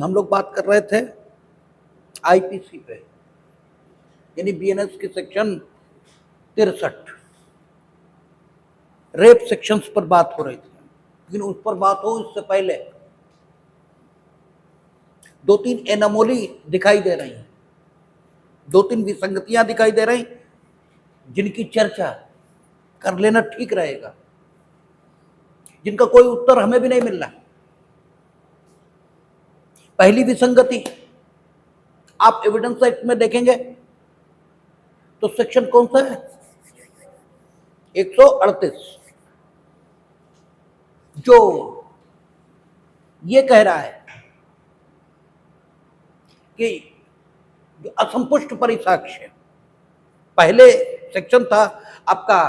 हम लोग बात कर रहे थे आईपीसी पे, यानी बीएनएस की सेक्शन 63 रेप सेक्शंस पर बात हो रही थी। लेकिन उस पर बात हो इससे पहले 2-3 एनोमली दिखाई दे रही हैं, 2-3 विसंगतियां दिखाई दे रही, जिनकी चर्चा कर लेना ठीक रहेगा, जिनका कोई उत्तर हमें भी नहीं मिल रहा। पहली विसंगति आप एविडेंस एक्ट में देखेंगे तो सेक्शन कौन सा है? 138, जो ये कह रहा है कि जो असंपुष्ट परिसाक्ष्य, पहले सेक्शन था आपका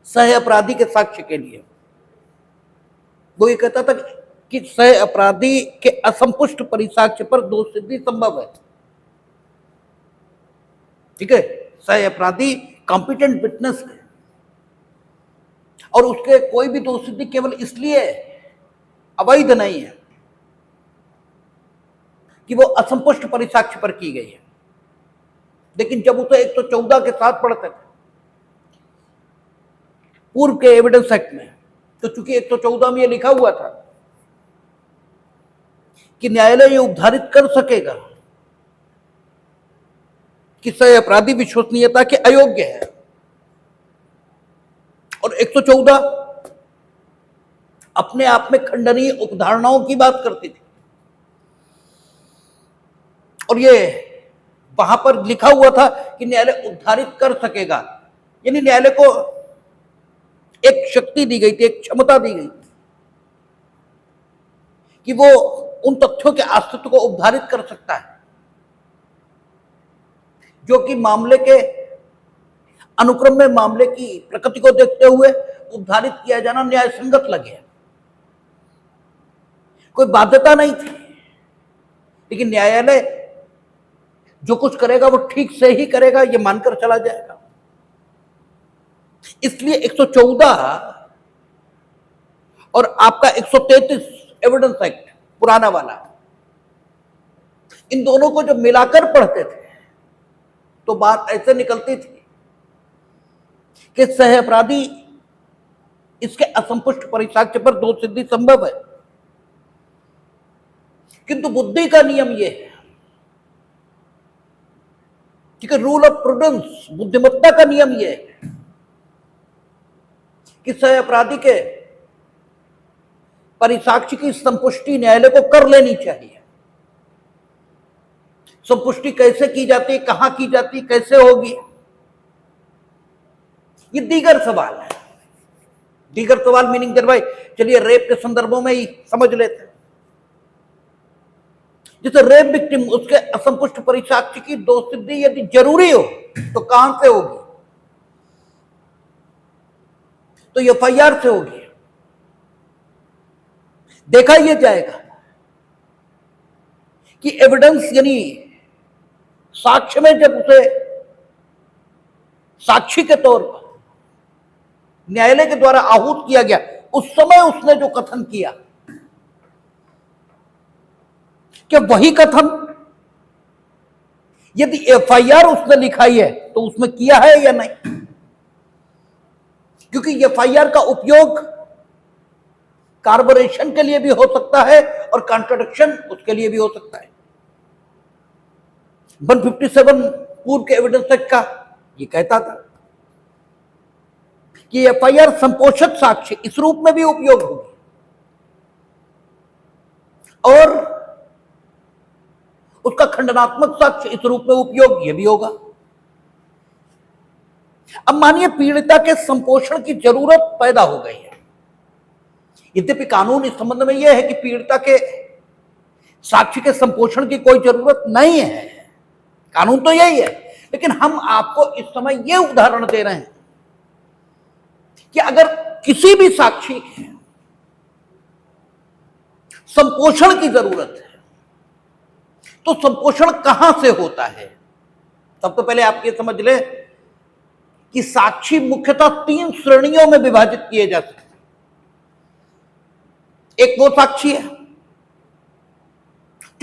सह अपराधी के साक्ष्य के लिए, वो ये कहता था कि सह अपराधी के असंपुष्ट परिसाक्ष्य पर दोष सिद्धि संभव है। ठीक है, सह अपराधी कॉम्पिटेंट विटनेस है और उसके कोई भी दोष सिद्धि केवल इसलिए अवैध नहीं है कि वो असंपुष्ट परिसाक्ष्य पर की गई है। लेकिन जब उसे 114 के साथ पढ़ते थे पूर्व के एविडेंस एक्ट में, तो चूंकि 114 में ये लिखा हुआ था कि न्यायालय ये उद्धारित कर सकेगा कि सह अपराधी विश्वसनीयता के अयोग्य है, और 114 अपने आप में खंडनीय उपधारणाओं की बात करती थी, और ये वहां पर लिखा हुआ था कि न्यायालय उद्धारित कर सकेगा, यानी न्यायालय को एक शक्ति दी गई थी, एक क्षमता दी गई थी कि वो उन तथ्यों के अस्तित्व को उद्धारित कर सकता है जो कि मामले के अनुक्रम में मामले की प्रकृति को देखते हुए उद्धारित किया जाना न्याय संगत लगे। कोई बाध्यता नहीं थी, लेकिन न्यायालय जो कुछ करेगा वो ठीक से ही करेगा, ये मानकर चला जाएगा। इसलिए 114 और आपका 133 एविडेंस एक्ट पुराना वाला, इन दोनों को जब मिलाकर पढ़ते थे तो बात ऐसे निकलती थी कि सह अपराधी इसके असंपुष्ट परिसाक्ष्य पर दोष सिद्धि संभव है, किंतु बुद्धि का नियम यह है, ठीक है, रूल ऑफ प्रूडेंस, बुद्धिमत्ता का नियम यह है कि सह अपराधी के परिसाक्ष्य की संपुष्टि न्यायालय को कर लेनी चाहिए। संपुष्टि कैसे की जाती है, कहां की जाती है, कैसे होगी, ये दीगर सवाल है। दीगर सवाल मीनिंग भाई चलिए रेप के संदर्भों में ही समझ लेते हैं। जैसे रेप विक्टिम, उसके असंपुष्ट परिसाक्ष्य की दोष सिद्धि यदि जरूरी हो तो कहां से होगी? तो एफआईआर से होगी। देखा यह जाएगा कि एविडेंस यानी साक्ष्य में जब उसे साक्षी के तौर पर न्यायालय के द्वारा आहूत किया गया, उस समय उसने जो कथन किया, क्या वही कथन यदि एफआईआर उसने लिखाई है तो उसमें किया है या नहीं? क्योंकि एफआईआर का उपयोग कार्बोरेशन के लिए भी हो सकता है और कॉन्ट्रडिक्शन उसके लिए भी हो सकता है। 157 पूर्व के एविडेंस एक्ट का ये कहता था कि एफआईआर संपोषक साक्ष्य इस रूप में भी उपयोग होगी और उसका खंडनात्मक साक्ष्य इस रूप में उपयोग ये भी होगा। अब मानिए पीड़िता के संपोषण की जरूरत पैदा हो गई है, यद्यपि कानून इस संबंध में यह है कि पीड़िता के साक्ष्य के संपोषण की कोई जरूरत नहीं है, कानून तो यही है। लेकिन हम आपको इस समय यह उदाहरण दे रहे हैं कि अगर किसी भी साक्षी के संपोषण की जरूरत है तो संपोषण कहां से होता है? सबसे पहले आप ये समझ लें कि साक्षी मुख्यतः 3 श्रेणियों में विभाजित किए जा सकते हैं। एक वो साक्षी है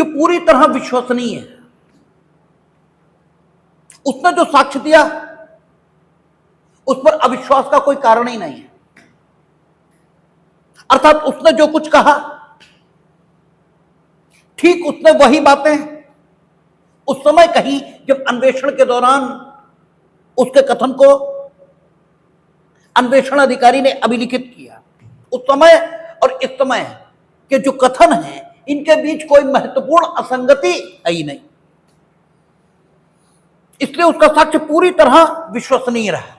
जो पूरी तरह विश्वसनीय है। उसने जो साक्ष्य दिया उस पर अविश्वास का कोई कारण ही नहीं है। अर्थात उसने जो कुछ कहा ठीक उसने वही बातें उस समय कही जब अन्वेषण के दौरान उसके कथन को अन्वेषण अधिकारी ने अभिलिखित किया। उस समय और इस समय के जो कथन हैं इनके बीच कोई महत्वपूर्ण असंगति है ही नहीं, इसलिए उसका साक्ष्य पूरी तरह विश्वसनीय रहा।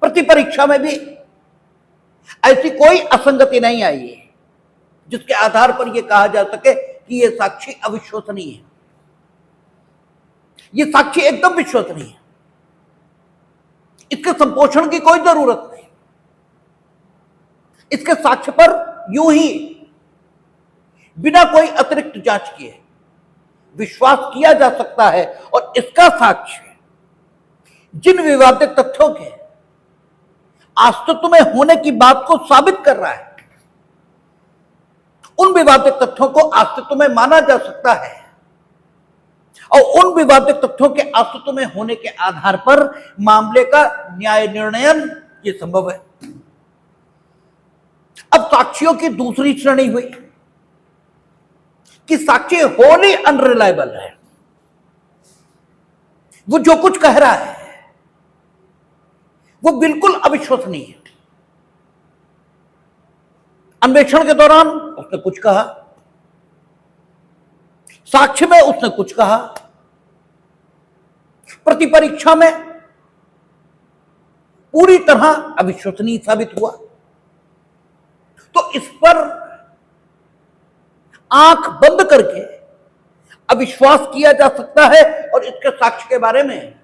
प्रतिपरीक्षा में भी ऐसी कोई असंगति नहीं आई है जिसके आधार पर यह कहा जा सके कि यह साक्षी अविश्वसनीय है। यह साक्षी एकदम विश्वसनीय है, इसके संपोषण की कोई जरूरत नहीं। इसके साक्ष्य पर यूं ही बिना कोई अतिरिक्त जांच किए विश्वास किया जा सकता है और इसका साक्ष्य जिन विवादित तथ्यों के अस्तित्व में होने की बात को साबित कर रहा है उन विवादित तथ्यों को अस्तित्व में माना जा सकता है और उन विवादित तथ्यों के अस्तित्व में होने के आधार पर मामले का न्याय निर्णयन ये संभव है। अब साक्षियों की दूसरी श्रेणी हुई कि साक्षी होली अनरिलायबल है, वो जो कुछ कह रहा है वो बिल्कुल अविश्वसनीय है। अन्वेषण के दौरान उसने कुछ कहा, साक्ष्य में उसने कुछ कहा, प्रतिपरीक्षा में पूरी तरह अविश्वसनीय साबित हुआ। तो इस पर आंख बंद करके अविश्वास किया जा सकता है और इसके साक्ष्य के बारे में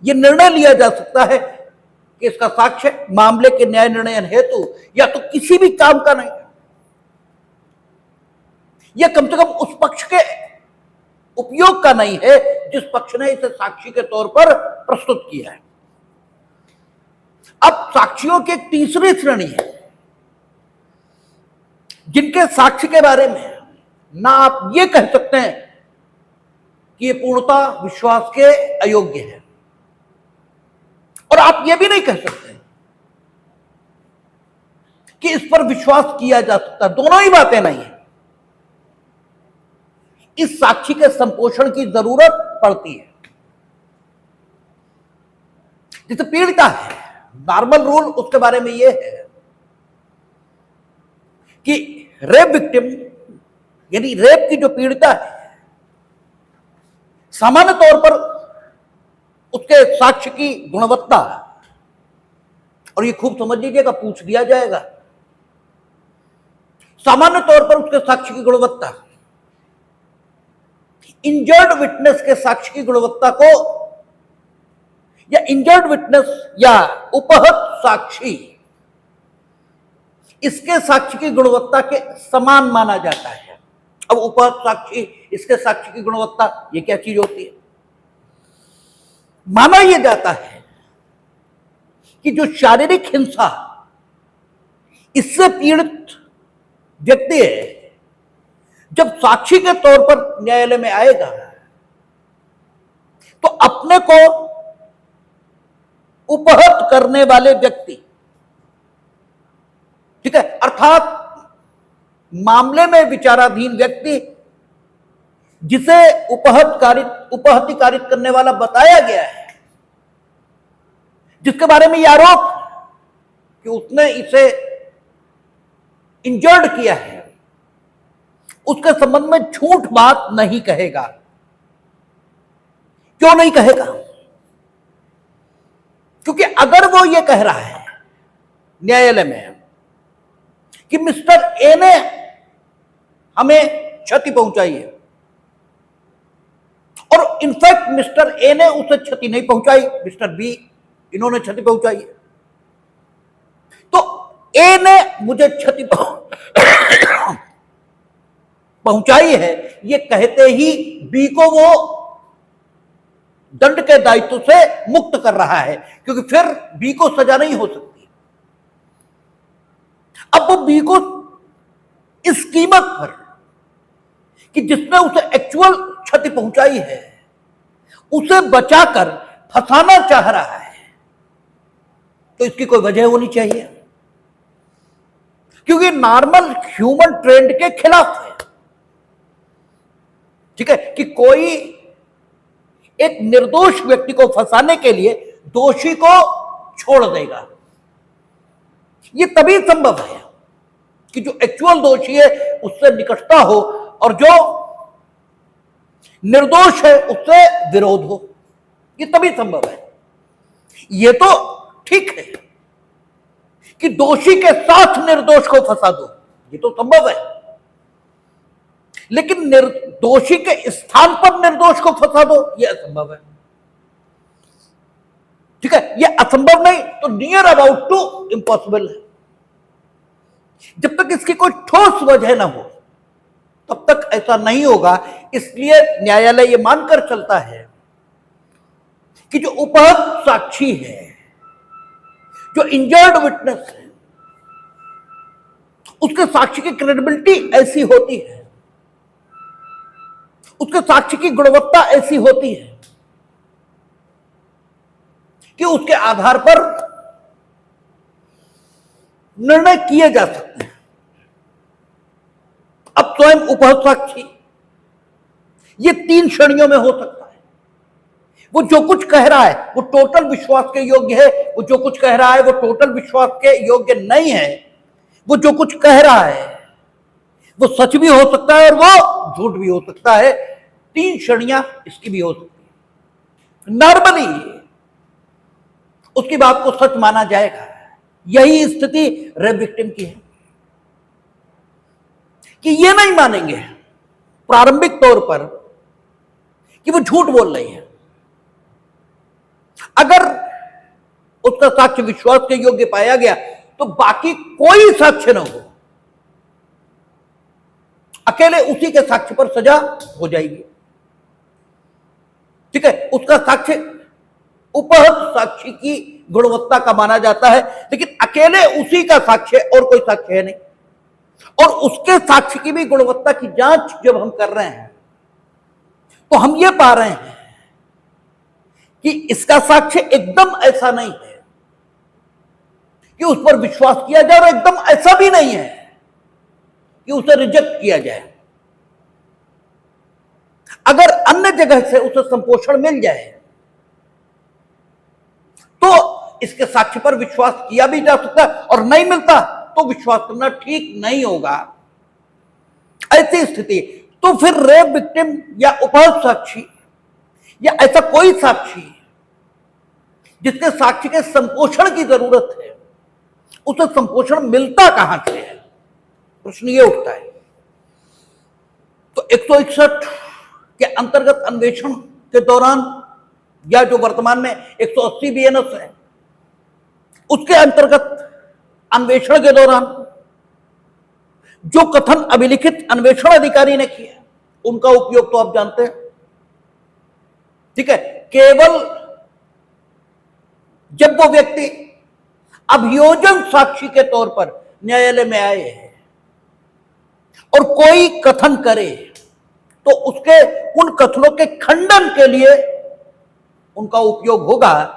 यह निर्णय लिया जा सकता है कि इसका साक्ष्य मामले के न्याय निर्णयन हेतु या तो किसी भी काम का नहीं है, यह कम से कम उस पक्ष के उपयोग का नहीं है जिस पक्ष ने इसे साक्षी के तौर पर प्रस्तुत किया है। अब साक्षियों की एक तीसरी श्रेणी है जिनके साक्ष्य के बारे में ना आप ये कह सकते हैं कि ये पूर्णतः विश्वास के अयोग्य है और आप ये भी नहीं कह सकते कि इस पर विश्वास किया जा सकता। दोनों ही बातें नहीं है। इस साक्षी के संपोषण की जरूरत पड़ती है। जैसे पीड़िता है, नॉर्मल रूल उसके बारे में यह है कि रेप विक्टिम यानी रेप की जो पीड़िता है सामान्य तौर पर उसके साक्ष्य की गुणवत्ता, और ये खूब समझ लीजिएगा पूछ दिया जाएगा, सामान्य तौर पर उसके साक्ष्य की गुणवत्ता इंजर्ड विटनेस के साक्ष्य की गुणवत्ता को या इंजर्ड विटनेस या उपहत साक्षी इसके साक्ष्य की गुणवत्ता के समान माना जाता है। अब उपहत साक्षी इसके साक्ष्य की गुणवत्ता ये क्या चीज होती है? माना यह जाता है कि जो शारीरिक हिंसा इससे पीड़ित व्यक्ति है जब साक्षी के तौर पर न्यायालय में आएगा तो अपने को उपहत करने वाले व्यक्ति, ठीक है, अर्थात मामले में विचाराधीन व्यक्ति जिसे उपहति कारित करने वाला बताया गया है, जिसके बारे में यह आरोप कि उसने इसे इंजर्ड किया है, उसके संबंध में झूठ बात नहीं कहेगा। क्यों नहीं कहेगा? क्योंकि अगर वो ये कह रहा है न्यायालय में कि मिस्टर ए ने हमें क्षति पहुंचाई है और इनफैक्ट मिस्टर ए ने उसे क्षति नहीं पहुंचाई, मिस्टर बी इन्होंने क्षति पहुंचाई है, तो ए ने मुझे क्षति पहुंचाई है ये कहते ही बी को वो दंड के दायित्व से मुक्त कर रहा है, क्योंकि फिर बी को सजा नहीं हो सकती। अब वो बी को इस कीमत पर कि जिसने उसे एक्चुअल क्षति पहुंचाई है उसे बचाकर फंसाना चाह रहा है, तो इसकी कोई वजह होनी चाहिए, क्योंकि नॉर्मल ह्यूमन ट्रेंड के खिलाफ है। ठीक है, कि कोई एक निर्दोष व्यक्ति को फंसाने के लिए दोषी को छोड़ देगा। यह तभी संभव है कि जो एक्चुअल दोषी है उससे निकटता हो और जो निर्दोष है उससे विरोध हो। यह तभी संभव है। यह तो ठीक है कि दोषी के साथ निर्दोष को फंसा दो, ये तो संभव है, लेकिन निर्दोषी के स्थान पर निर्दोष को फंसा दो, यह असंभव है। ठीक है, यह असंभव नहीं तो नियर अबाउट टू इम्पॉसिबल है। जब तक इसकी कोई ठोस वजह ना हो तब तक ऐसा नहीं होगा। इसलिए न्यायालय यह मानकर चलता है कि जो उपहत साक्षी है, जो इंजर्ड विटनेस है, उसके साक्ष्य की क्रेडिबिलिटी ऐसी होती है, उसके साक्ष्य की गुणवत्ता ऐसी होती है कि उसके आधार पर निर्णय किए जा सकते हैं। अब स्वयं उपहत साक्षी ये 3 श्रेणियों में हो सकता है। वो जो कुछ कह रहा है वो टोटल विश्वास के योग्य है, वो जो कुछ कह रहा है वो टोटल विश्वास के योग्य नहीं है, वो जो कुछ कह रहा है वो सच भी हो सकता है और वो झूठ भी हो सकता है। 3 श्रेणियां इसकी भी हो सकती है। नॉर्मली उसकी बात को सच माना जाएगा। यही स्थिति रेप विक्टिम की है कि ये नहीं मानेंगे प्रारंभिक तौर पर कि वो झूठ बोल रही है। अगर उसका साक्ष्य विश्वास के योग्य पाया गया तो बाकी कोई साक्ष्य ना हो, अकेले उसी के साक्ष्य पर सजा हो जाएगी। ठीक है, उसका साक्ष्य उपहत साक्षी की गुणवत्ता का माना जाता है, लेकिन अकेले उसी का साक्ष्य और कोई साक्ष्य है नहीं। और उसके साक्ष्य की भी गुणवत्ता की जांच जब हम कर रहे हैं तो हम ये पा रहे हैं कि इसका साक्ष्य एकदम ऐसा नहीं है कि उस पर विश्वास किया जाए और एकदम ऐसा भी नहीं है कि उसे रिजेक्ट किया जाए। अगर अन्य जगह से उसे संपोषण मिल जाए तो इसके साक्ष्य पर विश्वास किया भी जा सकता है, और नहीं मिलता तो विश्वास करना ठीक नहीं होगा। ऐसी स्थिति तो फिर रेप विक्टिम या उपहत साक्षी या ऐसा कोई साक्षी जिसके साक्ष्य के संपोषण की जरूरत है, उसे संपोषण मिलता कहां से है, प्रश्न ये उठता है। तो 161 के अंतर्गत अन्वेषण के दौरान या जो वर्तमान में 180 बीएनएस है उसके अंतर्गत अन्वेषण के दौरान जो कथन अभिलिखित अन्वेषण अधिकारी ने किया उनका उपयोग तो आप जानते हैं। ठीक है, केवल जब वो व्यक्ति अभियोजन साक्षी के तौर पर न्यायालय में आए हैं और कोई कथन करे तो उसके उन कथनों के खंडन के लिए उनका उपयोग होगा।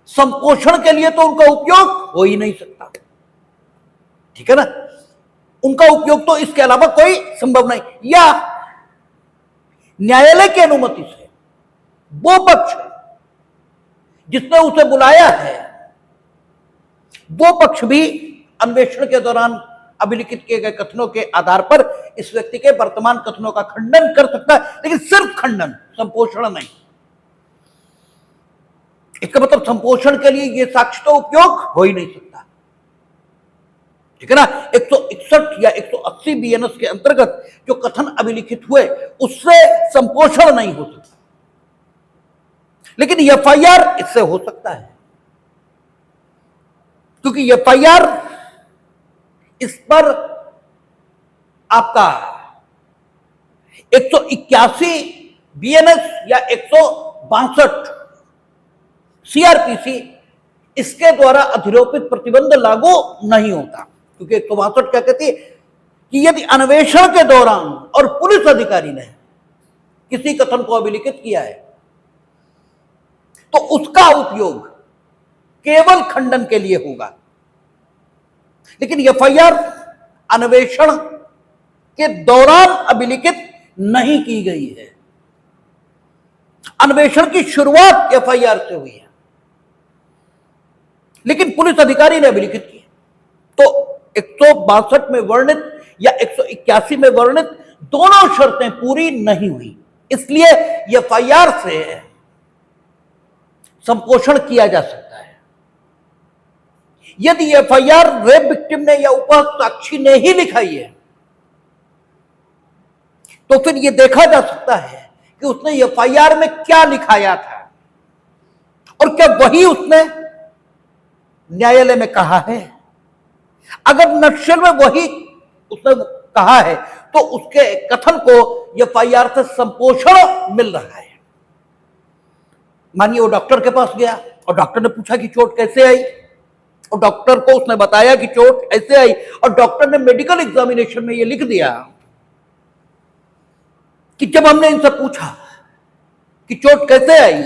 संपोषण के लिए तो उनका उपयोग हो ही नहीं सकता। ठीक है ना, उनका उपयोग तो इसके अलावा कोई संभव नहीं। या न्यायालय की अनुमति से वो पक्ष जिसने उसे बुलाया है वो पक्ष भी अन्वेषण के दौरान अभिलिखित किए गए कथनों के आधार पर इस व्यक्ति के वर्तमान कथनों का खंडन कर सकता है, लेकिन सिर्फ खंडन, संपोषण नहीं। इसका मतलब संपोषण के लिए यह साक्ष्य तो उपयोग हो ही नहीं सकता। ठीक है ना, 161 या 180 बीएनएस के अंतर्गत जो कथन अभिलिखित हुए उससे संपोषण नहीं हो सकता, लेकिन एफआईआर इससे हो सकता है, क्योंकि एफआईआर इस पर आपका 181 बीएनएस या 162 सीआरपीसी इसके द्वारा अधिरोपित प्रतिबंध लागू नहीं होता, क्योंकि 162 क्या कहती है कि यदि अन्वेषण के दौरान और पुलिस अधिकारी ने किसी कथन को अभिलिखित किया है तो उसका उपयोग केवल खंडन के लिए होगा। लेकिन एफआईआर अन्वेषण के दौरान अभिलिखित नहीं की गई है। अन्वेषण की शुरुआत एफआईआर से हुई है, लेकिन पुलिस अधिकारी ने अभिलिखित की। तो 162 में वर्णित या 181 में वर्णित दोनों शर्तें पूरी नहीं हुई, इसलिए एफआईआर से संपोषण किया जा सकता है। यदि एफआईआर रेप विक्टिम ने या उपसाक्षी ने ही लिखाई है तो फिर यह देखा जा सकता है कि उसने एफआईआर में क्या लिखाया था और क्या वही उसने न्यायालय में कहा है। अगर नक्शल में वही उसने कहा है तो उसके कथन को एफआईआर से संपोषण मिल रहा है। मानिए वो डॉक्टर के पास गया और डॉक्टर ने पूछा कि चोट कैसे आई, और डॉक्टर को उसने बताया कि चोट ऐसे आई, और डॉक्टर ने मेडिकल एग्जामिनेशन में यह लिख दिया कि जब हमने इनसे पूछा कि चोट कैसे आई,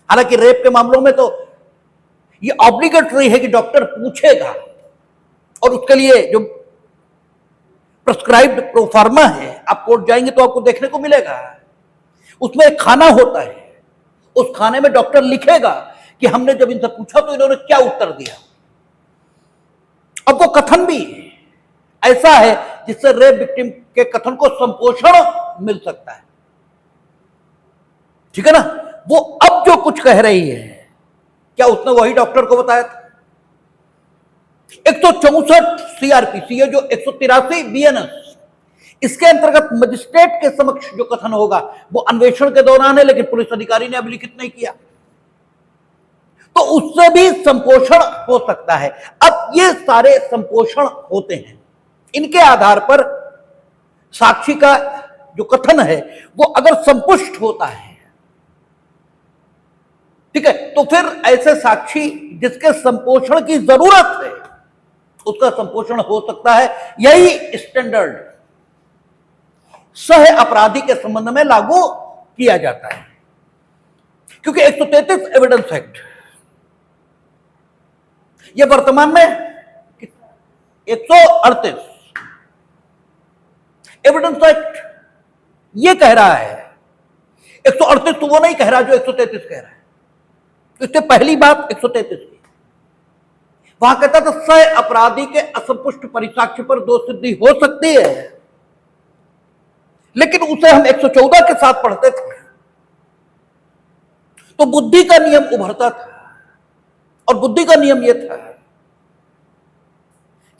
हालांकि रेप के मामलों में तो ये ऑब्लिगेटरी है कि डॉक्टर पूछेगा और उसके लिए जो प्रिस्क्राइब्ड प्रोफार्मा है, आप कोर्ट जाएंगे तो आपको देखने को मिलेगा, उसमें एक खाना होता है, उस खाने में डॉक्टर लिखेगा कि हमने जब इनसे पूछा तो इन्होंने क्या उत्तर दिया। अब वो कथन भी ऐसा है जिससे रेप विक्टिम के कथन को संपोषण मिल सकता है, ठीक है ना। वो अब जो कुछ कह रही है क्या उसने वही डॉक्टर को बताया था। 164 सीआरपीसी है जो 183 बीएनएस, इसके अंतर्गत मजिस्ट्रेट के समक्ष जो कथन होगा वो अन्वेषण के दौरान है, लेकिन पुलिस अधिकारी ने अभिलिखित नहीं किया, तो उससे भी संपोषण हो सकता है। अब ये सारे संपोषण होते हैं, इनके आधार पर साक्षी का जो कथन है वो अगर संपुष्ट होता है, ठीक है, तो फिर ऐसे साक्षी जिसके संपोषण की जरूरत है उसका संपोषण हो सकता है। यही स्टैंडर्ड सह अपराधी के संबंध में लागू किया जाता है, क्योंकि 133 एविडेंस एक्ट यह वर्तमान में 138 एविडेंस एक्ट यह कह रहा है, 138 तो वो नहीं कह रहा जो 133 कह रहा है। इससे पहली बात 133 की, वहां कहता था सह अपराधी के असंपुष्ट परिसाक्ष्य पर दोष सिद्धि हो सकती है, लेकिन उसे हम 114 के साथ पढ़ते थे तो बुद्धि का नियम उभरता था, और बुद्धि का नियम यह था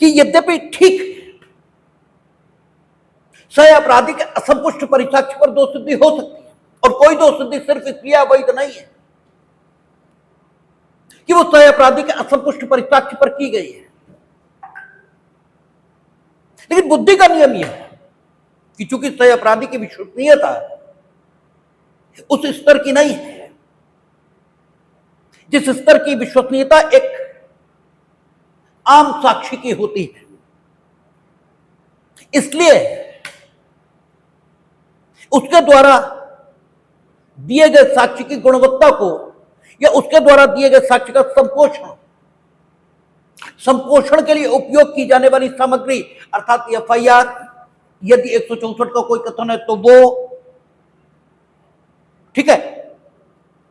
कि यद्यपि ठीक सह अपराधी के असंपुष्ट परिसाक्ष्य पर दोष सिद्धि हो सकती है, और कोई दोष सिद्धि सिर्फ इसलिए अवैध नहीं है कि वो सह अपराधी के असंपुष्ट परिसाक्ष्य पर की गई है, लेकिन बुद्धि का नियम यह है कि चूंकि सह अपराधी की विश्वसनीयता उस स्तर की नहीं है जिस स्तर की विश्वसनीयता एक आम साक्षी की होती है, इसलिए उसके द्वारा दिए गए साक्ष्य की गुणवत्ता को या उसके द्वारा दिए गए साक्ष्य का संपोषण के लिए उपयोग की जाने वाली सामग्री अर्थात एफआईआर, यदि 164 का कोई कथन है तो वो, ठीक है,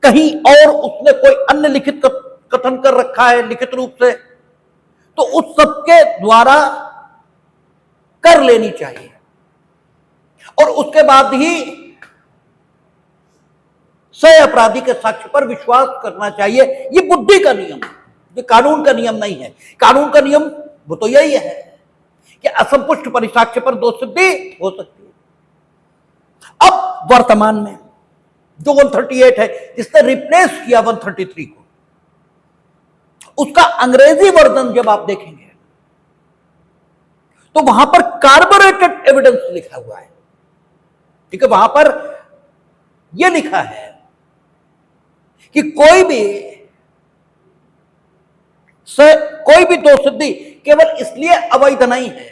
कहीं और उसने कोई अन्य लिखित कथन कर रखा है लिखित रूप से, तो उस सबके द्वारा कर लेनी चाहिए, और उसके बाद ही सह अपराधी के साक्ष्य पर विश्वास करना चाहिए। ये बुद्धि का नियम, ये कानून का नियम नहीं है। कानून का नियम वो तो यही है कि असंपुष्ट परिसाक्ष्य पर दोष सिद्धि हो सकती है। अब वर्तमान में जो 138 है जिसने रिप्लेस किया 133 को, उसका अंग्रेजी वर्जन जब आप देखेंगे तो वहां पर कार्बोरेटेड एविडेंस लिखा हुआ है, ठीक है, वहां पर यह लिखा है कि कोई भी दोष सिद्धि केवल इसलिए अवैध नहीं है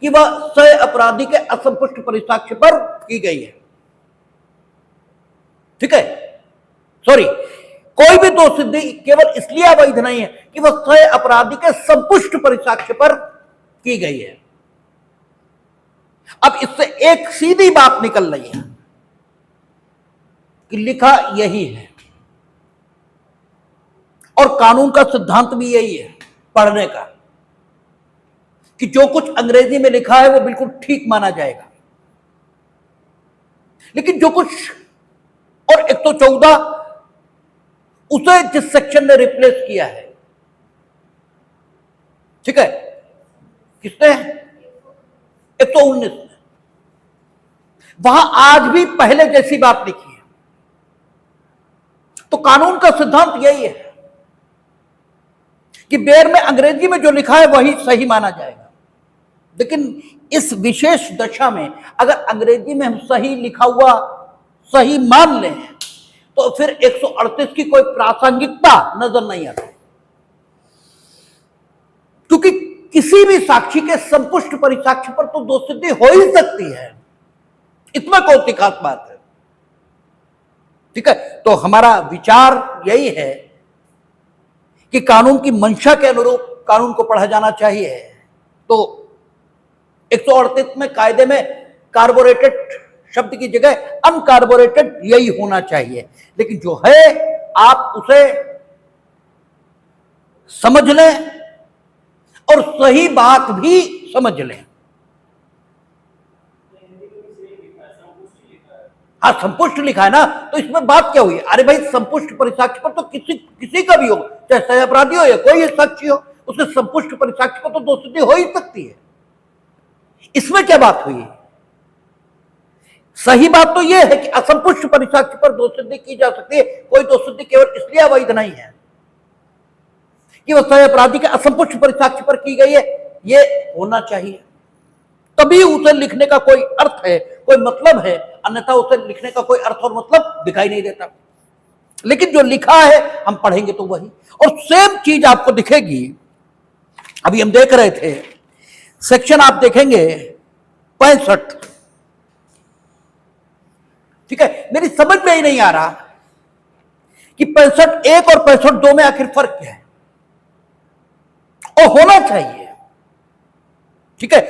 कि वह सह अपराधी के असंपुष्ट परिसाक्ष्य पर की गई है। ठीक है, सॉरी, कोई भी दो सिद्धि केवल इसलिए अवैध नहीं है कि वह सह अपराधी के संपुष्ट परिसाक्ष्य पर की गई है। अब इससे एक सीधी बात निकल रही है कि लिखा यही है और कानून का सिद्धांत भी यही है पढ़ने का, कि जो कुछ अंग्रेजी में लिखा है वो बिल्कुल ठीक माना जाएगा, लेकिन जो कुछ और 114 उसे जिस सेक्शन ने रिप्लेस किया है, ठीक है, किसने? 119 ने, वहां आज भी पहले जैसी बात लिखी है। तो कानून का सिद्धांत यही है कि बेर में अंग्रेजी में जो लिखा है वही सही माना जाएगा, लेकिन इस विशेष दशा में अगर अंग्रेजी में हम सही लिखा हुआ सही मान लें तो फिर 138 की कोई प्रासंगिकता नजर नहीं आती, क्योंकि किसी भी साक्षी के संपुष्ट परिसाक्ष्य पर तो दो सिद्धि हो ही सकती है, इसमें कौन सी खास बात है। ठीक है, तो हमारा विचार यही है कि कानून की मंशा के अनुरूप कानून को पढ़ा जाना चाहिए। तो 138 में कायदे में कार्बोरेटेड शब्द की जगह अनकार्बोरेटेड यही होना चाहिए, लेकिन जो है आप उसे समझ लें और सही बात भी समझ लें। हाँ, संपुष्ट लिखा है ना, तो इसमें बात क्या हुई? अरे भाई, संपुष्ट परिसाक्ष्य पर तो किसी का भी हो, चाहे सह अपराधी हो या कोई साक्षी हो, उसके संपुष्ट परिसाक्ष्य पर तो दो सिद्धि हो ही सकती है। इसमें क्या बात हुई? सही बात तो यह है कि असंपुष्ट परिसाक्ष्य पर दो सिद्धि की जा सकती है। कोई दो सिद्धि केवल इसलिए अवैध नहीं है कि वह सह अपराधी के असंपुष्ट परिसाक्ष्य पर की गई है, यह होना चाहिए, तभी उसे लिखने का कोई अर्थ है, कोई मतलब है, अन्यथा उसे लिखने का कोई अर्थ और मतलब दिखाई नहीं देता। लेकिन जो लिखा है हम पढ़ेंगे तो वही, और सेम चीज आपको दिखेगी। अभी हम देख रहे थे सेक्शन, आप देखेंगे 65। ठीक है, मेरी समझ में ही नहीं आ रहा कि 65(1) और 65(2) में आखिर फर्क क्या है, और होना चाहिए। ठीक है,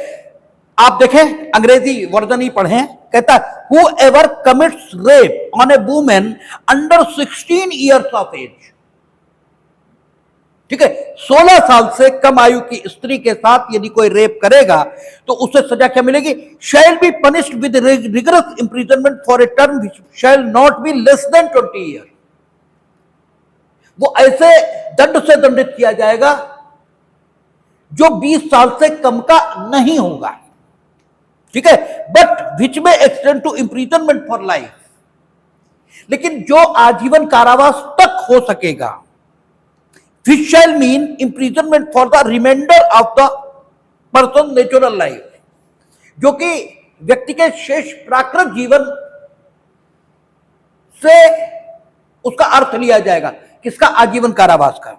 आप देखें, अंग्रेजी वर्जन ही पढ़ें, कहता है whoever commits rape on a woman under 16 years of age, ठीक है, 16 साल से कम आयु की स्त्री के साथ यदि कोई रेप करेगा तो उसे सजा क्या मिलेगी? shall be punished with rigorous imprisonment for a term which shall not be less than 20 years। वो ऐसे दंड से दंडित किया जाएगा जो 20 साल से कम का नहीं होगा। ठीक है, बट विच में extend to imprisonment for life, लेकिन जो आजीवन कारावास तक हो सकेगा। Which shall mean imprisonment for the remainder of the person natural life, जो कि व्यक्ति के शेष प्राकृत जीवन से उसका अर्थ लिया जाएगा, किसका? आजीवन कारावास का।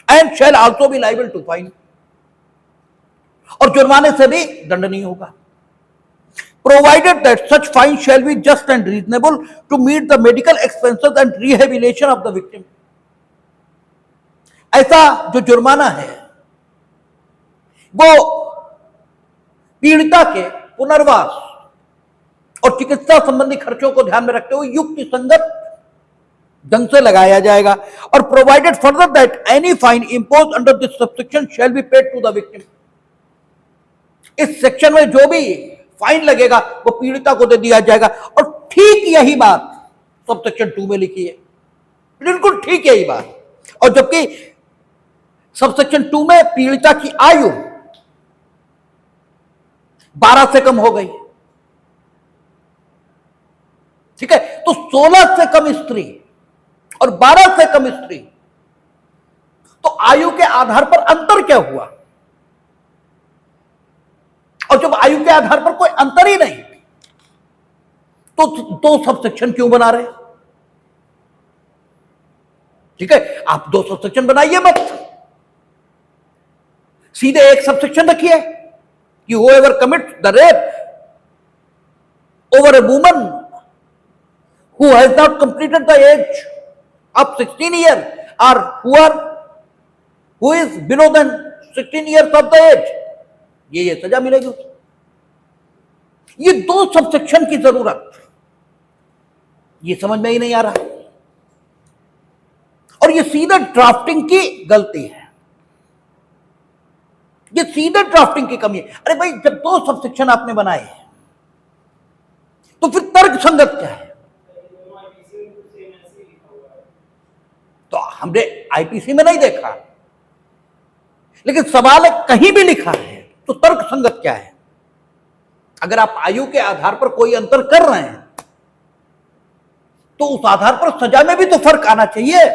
And shall also be liable to fine, और जुर्माने से भी दंड नहीं होगा। Provided that such fine shall be just and reasonable to meet the medical expenses and rehabilitation of the victim। ऐसा जो जुर्माना है वो पीड़िता के पुनर्वास और चिकित्सा संबंधी खर्चों को ध्यान में रखते हुए युक्ति संगत ढंग से लगाया जाएगा। और provided further that any fine impose under this subsection shall be paid to the victim. इस सेक्शन में जो भी फाइन लगेगा वो पीड़िता को दे दिया जाएगा। और ठीक यही बात सबसेक्शन 2 में लिखी है, बिल्कुल ठीक यही बात। और जबकि सबसेक्शन 2 में पीड़िता की आयु 12 से कम हो गई, ठीक है, तो 16 से कम स्त्री और 12 से कम स्त्री, तो आयु के आधार पर अंतर क्या हुआ? और जब आयु के आधार पर कोई अंतर ही नहीं तो दो सबसेक्शन क्यों बना रहे? ठीक है, आप दो सबसेक्शन बनाइए मत, सीधे एक सबसेक्शन रखिए कि whoever commits the rape over a woman who has not completed the age of 16 years or who is below than 16 years of the age, ये सजा मिलेगी उसको। ये दो सबसेक्शन की जरूरत, ये समझ में ही नहीं आ रहा, और ये सीधा ड्राफ्टिंग की गलती है, ये सीधा ड्राफ्टिंग की कमी है। अरे भाई, जब दो सबसेक्शन आपने बनाए तो फिर तर्क संगत क्या है? तो हमने आईपीसी में नहीं देखा, लेकिन सवाल है कहीं भी लिखा है तो तर्क संगत क्या है? अगर आप आयु के आधार पर कोई अंतर कर रहे हैं तो उस आधार पर सजा में भी तो फर्क आना चाहिए,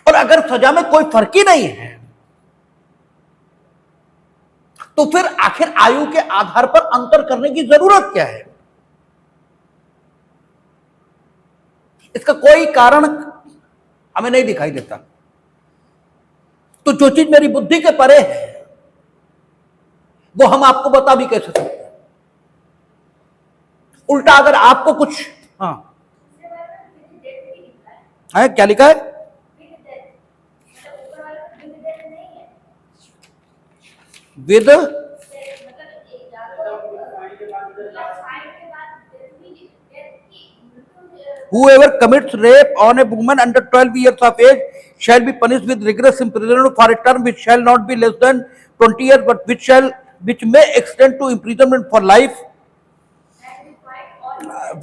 और अगर सजा में कोई फर्क ही नहीं है तो फिर आखिर आयु के आधार पर अंतर करने की जरूरत क्या है? इसका कोई कारण हमें नहीं दिखाई देता। तो जो चीज मेरी बुद्धि के परे है वो हम आपको बता भी कैसे सकते हैं? उल्टा अगर आपको कुछ है, क्या लिखा है? With whoever commits rape on a woman under 12 years of age shall be punished with rigorous imprisonment for a term which shall not be less than 20 years, but which may extend to imprisonment for life,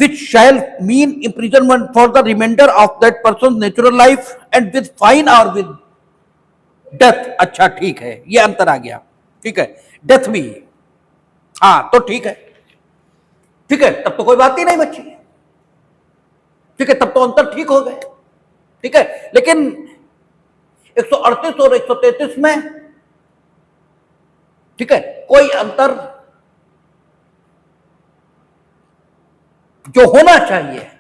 which shall mean imprisonment for the remainder of that person's natural life, and with fine or with death। अच्छा ठीक है, ये अंतर आ गया, ठीक है, death भी, हाँ तो ठीक है, ठीक है, तब तो कोई बात ही नहीं बची, ठीक है, तब तो अंतर ठीक हो गए, ठीक है। लेकिन 138 और 133 में, ठीक है, कोई अंतर जो होना चाहिए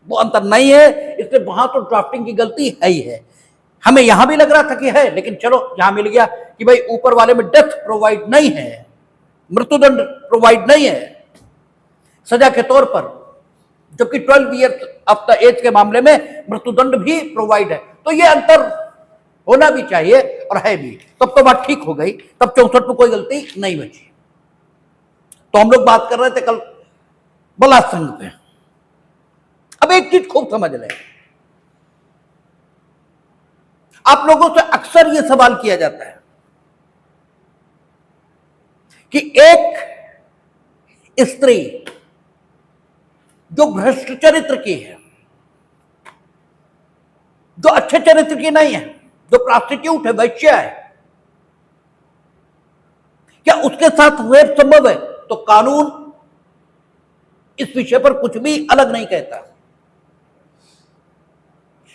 वो अंतर नहीं है, इसलिए वहां तो ड्राफ्टिंग की गलती है ही है। हमें यहां भी लग रहा था कि है, लेकिन चलो यहां मिल गया कि भाई ऊपर वाले में डेथ प्रोवाइड नहीं है, मृत्युदंड प्रोवाइड नहीं है सजा के तौर पर, जबकि 12 ईयर्स ऑफ द एज के मामले में मृत्युदंड भी प्रोवाइड है। तो ये अंतर होना भी चाहिए और है भी, तब तो बात ठीक हो गई, तब 64 में कोई गलती नहीं बची। तो हम लोग बात कर रहे थे कल बलात्संग पे। अब एक चीज खूब समझ लें, आप लोगों से अक्सर यह सवाल किया जाता है कि एक स्त्री जो भ्रष्ट चरित्र की है, जो अच्छे चरित्र की नहीं है, जो प्रोस्टिट्यूट है, वैश्या है, क्या उसके साथ रेप संभव है? तो कानून इस विषय पर कुछ भी अलग नहीं कहता।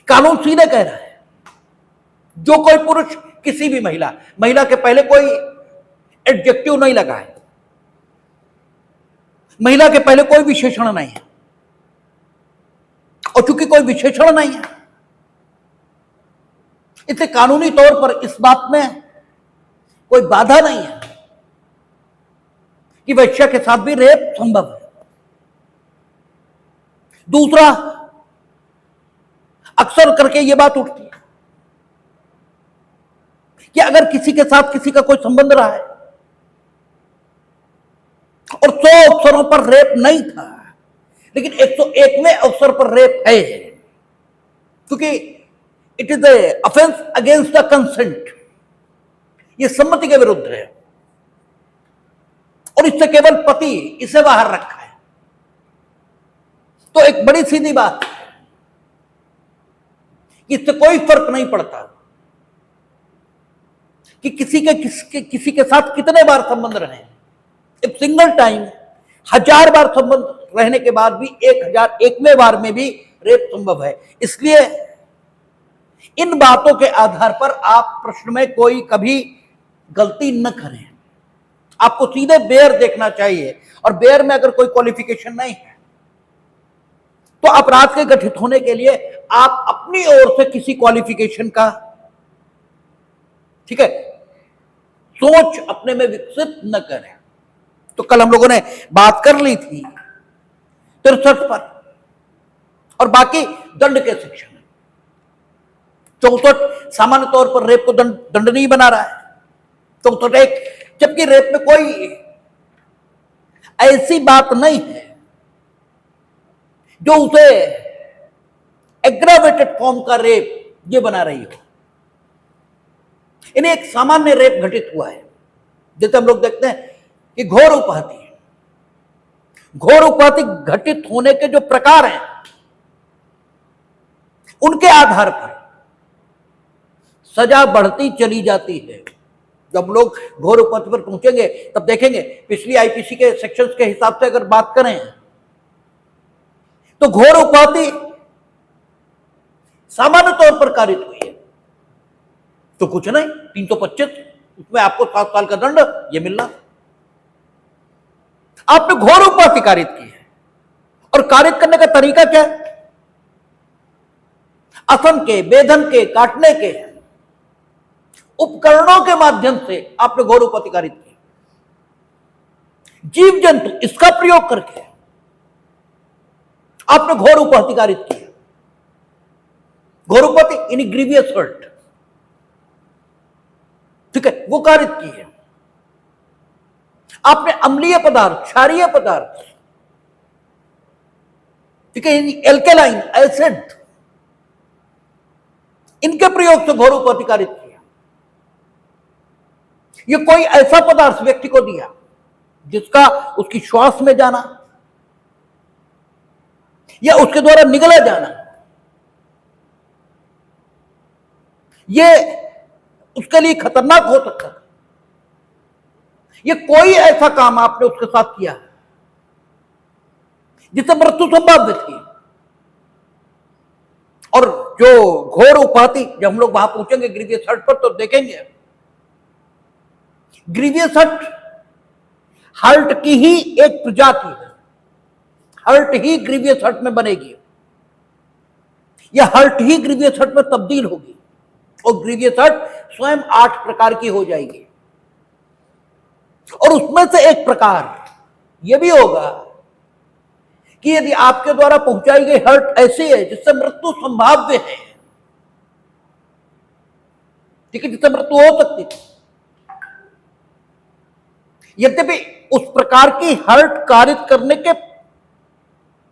कानून सीधे कह रहा है जो कोई पुरुष किसी भी महिला के पहले कोई एडजेक्टिव नहीं लगा है, महिला के पहले कोई विशेषण नहीं है, और चूंकि कोई विशेषण नहीं है इसलिए कानूनी तौर पर इस बात में कोई बाधा नहीं है कि वैश्या के साथ भी रेप संभव है। दूसरा, अक्सर करके यह बात उठती है कि अगर किसी के साथ किसी का कोई संबंध रहा है और 100 अवसरों पर रेप नहीं था, लेकिन 101वें अवसर पर रेप है, क्योंकि it is a offence against the consent, ये सम्मति के विरुद्ध है, और इससे केवल पति इसे बाहर रखा है। तो एक बड़ी सीधी बात है, इससे कोई फर्क नहीं पड़ता कि किसी के साथ कितने बार संबंध रहे। एक सिंगल टाइम 1000 बार संबंध रहने के बाद भी 1001वें बार में भी रेप संभव है। इसलिए इन बातों के आधार पर आप प्रश्न में कोई कभी गलती न करें, आपको सीधे बेयर देखना चाहिए, और बेयर में अगर कोई क्वालिफिकेशन नहीं है तो अपराध के गठित होने के लिए आप अपनी ओर से किसी क्वालिफिकेशन का, ठीक है, सोच अपने में विकसित न करें। तो कल हम लोगों ने बात कर ली थी 63 पर, और बाकी दंड के सेक्शन 64 सामान्य तौर पर रेप को दंडनीय बना रहा है, 64(1), जबकि रेप में कोई ऐसी बात नहीं है जो उसे एग्रावेटेड फॉर्म का रेप ये बना रही हो। इन्हें एक सामान्य रेप घटित हुआ है। जैसे हम लोग देखते हैं कि घोर उपहति, घोर उपहति घटित होने के जो प्रकार हैं उनके आधार पर सजा बढ़ती चली जाती है। जब लोग घोर उपहति पर पहुंचेंगे तब देखेंगे, पिछली आईपीसी के सेक्शंस के हिसाब से अगर बात करें तो घोर उपहति सामान्य तौर पर कारित हुई है तो कुछ नहीं, 325, उसमें आपको 7 साल का दंड ये मिलना। आपने घोर उपहति कारित की है, और कारित करने का तरीका क्या है? असन के, बेधन के, काटने के उपकरणों के माध्यम से आपने घोर उपहति कारित की। जीव जंतु इसका प्रयोग करके आपने घोर उपहति कारित की। घोर उपहति इन ग्रीवियस हर्ट, ठीक है, वो कारित की है। आपने अम्लीय पदार्थ, क्षारीय पदार्थ, ठीक है, एल्केलाइन, एसिड, इनके प्रयोग से घोर उपहति कारित किया। ये कोई ऐसा पदार्थ व्यक्ति को दिया जिसका उसकी श्वास में जाना या उसके द्वारा निगला जाना, ये उसके लिए खतरनाक हो सकता है। ये कोई ऐसा काम आपने उसके साथ किया जिससे मृत्यु संभाव्य थी। और जो घोर उपहति, जब हम लोग वहां पहुंचेंगे ग्रीवियस हर्ट पर तो देखेंगे, ग्रीवियस हर्ट की ही एक प्रजाति है। हर्ट ही ग्रीवियस हर्ट में बनेगी, या हर्ट ही ग्रीवियस हर्ट में तब्दील होगी, और ग्रीवियस हर्ट स्वयं 8 प्रकार की हो जाएगी। और उसमें से एक प्रकार यह भी होगा कि यदि आपके द्वारा पहुंचाई गई हर्ट ऐसी है जिससे मृत्यु संभाव्य है, ठीक है, जिससे मृत्यु हो सकती थी, यद्यपि उस प्रकार की हर्ट कारित करने के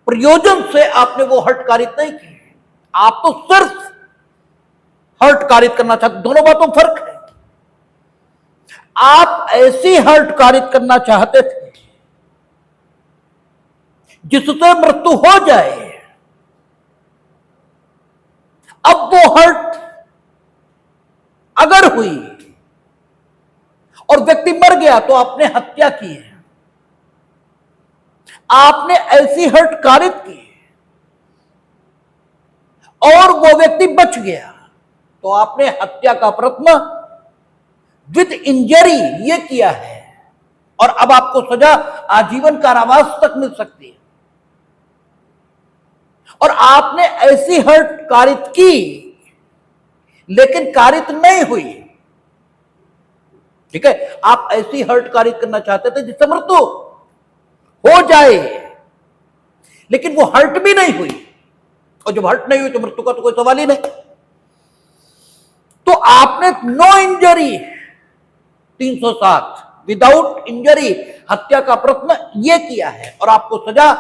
प्रयोजन से आपने वो हर्ट कारित नहीं की, आप तो सिर्फ हर्ट कारित करना चाहते। दोनों बातों में फर्क है। आप ऐसी हर्ट कारित करना चाहते थे जिससे मृत्यु हो जाए। अब वो हर्ट अगर हुई और व्यक्ति मर गया तो आपने हत्या की है। आपने ऐसी हर्ट कारित की और वो व्यक्ति बच गया तो आपने हत्या का प्रयत्न विद इंजरी ये किया है, और अब आपको सजा आजीवन कारावास तक मिल सकती है। और आपने ऐसी हर्ट कारित की लेकिन कारित नहीं हुई, ठीक है, आप ऐसी हर्ट कारित करना चाहते थे जिससे मृत्यु हो जाए, लेकिन वो हर्ट भी नहीं हुई, और जब हर्ट नहीं हुई तो मृत्यु का तो कोई सवाल ही नहीं। तो आपने नो इंजरी 307 विदाउट इंजरी हत्या का प्रयत्न यह किया है, और आपको सजा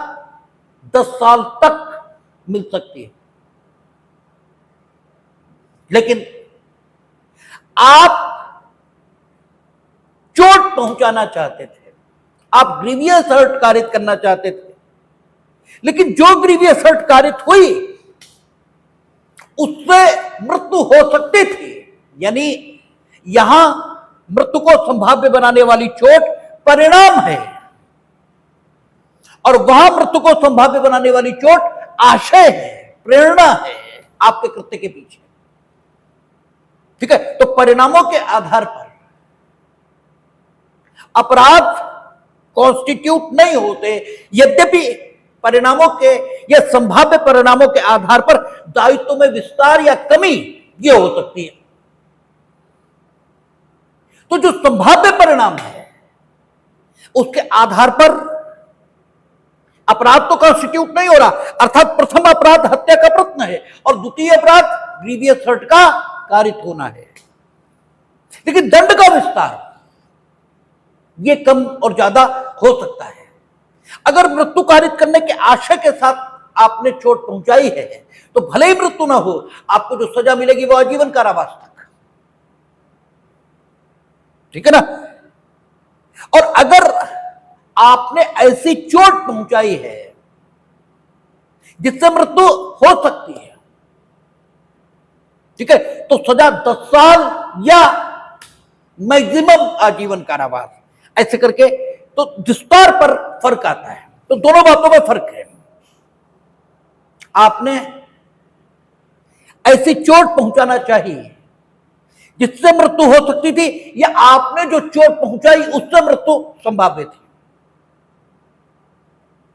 10 साल तक मिल सकती है। लेकिन आप चोट पहुंचाना चाहते थे, आप ग्रीवियस हर्ट कारित करना चाहते थे, लेकिन जो ग्रीवियस हर्ट कारित हुई उससे मृत्यु हो सकती थी। यानी यहां मृत्यु को संभाव्य बनाने वाली चोट परिणाम है, और वहां मृत्यु को संभाव्य बनाने वाली चोट आशय है, प्रेरणा है आपके कृत्य के पीछे, ठीक है। तो परिणामों के आधार पर अपराध कॉन्स्टिट्यूट नहीं होते, यद्यपि परिणामों के या संभाव्य परिणामों के आधार पर दायित्व में विस्तार या कमी यह हो सकती है। तो जो संभाव्य परिणाम है उसके आधार पर अपराध तो कॉन्स्टिट्यूट नहीं हो रहा, अर्थात प्रथम अपराध हत्या का प्रयत्न है और द्वितीय अपराध ग्रीवियस हर्ट का कारित होना है। लेकिन दंड का विस्तार ये कम और ज्यादा हो सकता है। अगर मृत्यु कारित करने के आशय के साथ आपने चोट पहुंचाई है तो भले ही मृत्यु ना हो, आपको जो सजा मिलेगी वो आजीवन कारावास तक, ठीक है ना। और अगर आपने ऐसी चोट पहुंचाई है जिससे मृत्यु हो सकती है, ठीक है, तो सजा 10 साल या मैक्सिमम आजीवन कारावास, ऐसे करके तो विस्तार पर फर्क आता है। तो दोनों बातों में फर्क है। आपने ऐसी चोट पहुंचाना चाहिए जिससे मृत्यु हो सकती थी, या आपने जो चोट पहुंचाई उससे मृत्यु संभाव्य थी,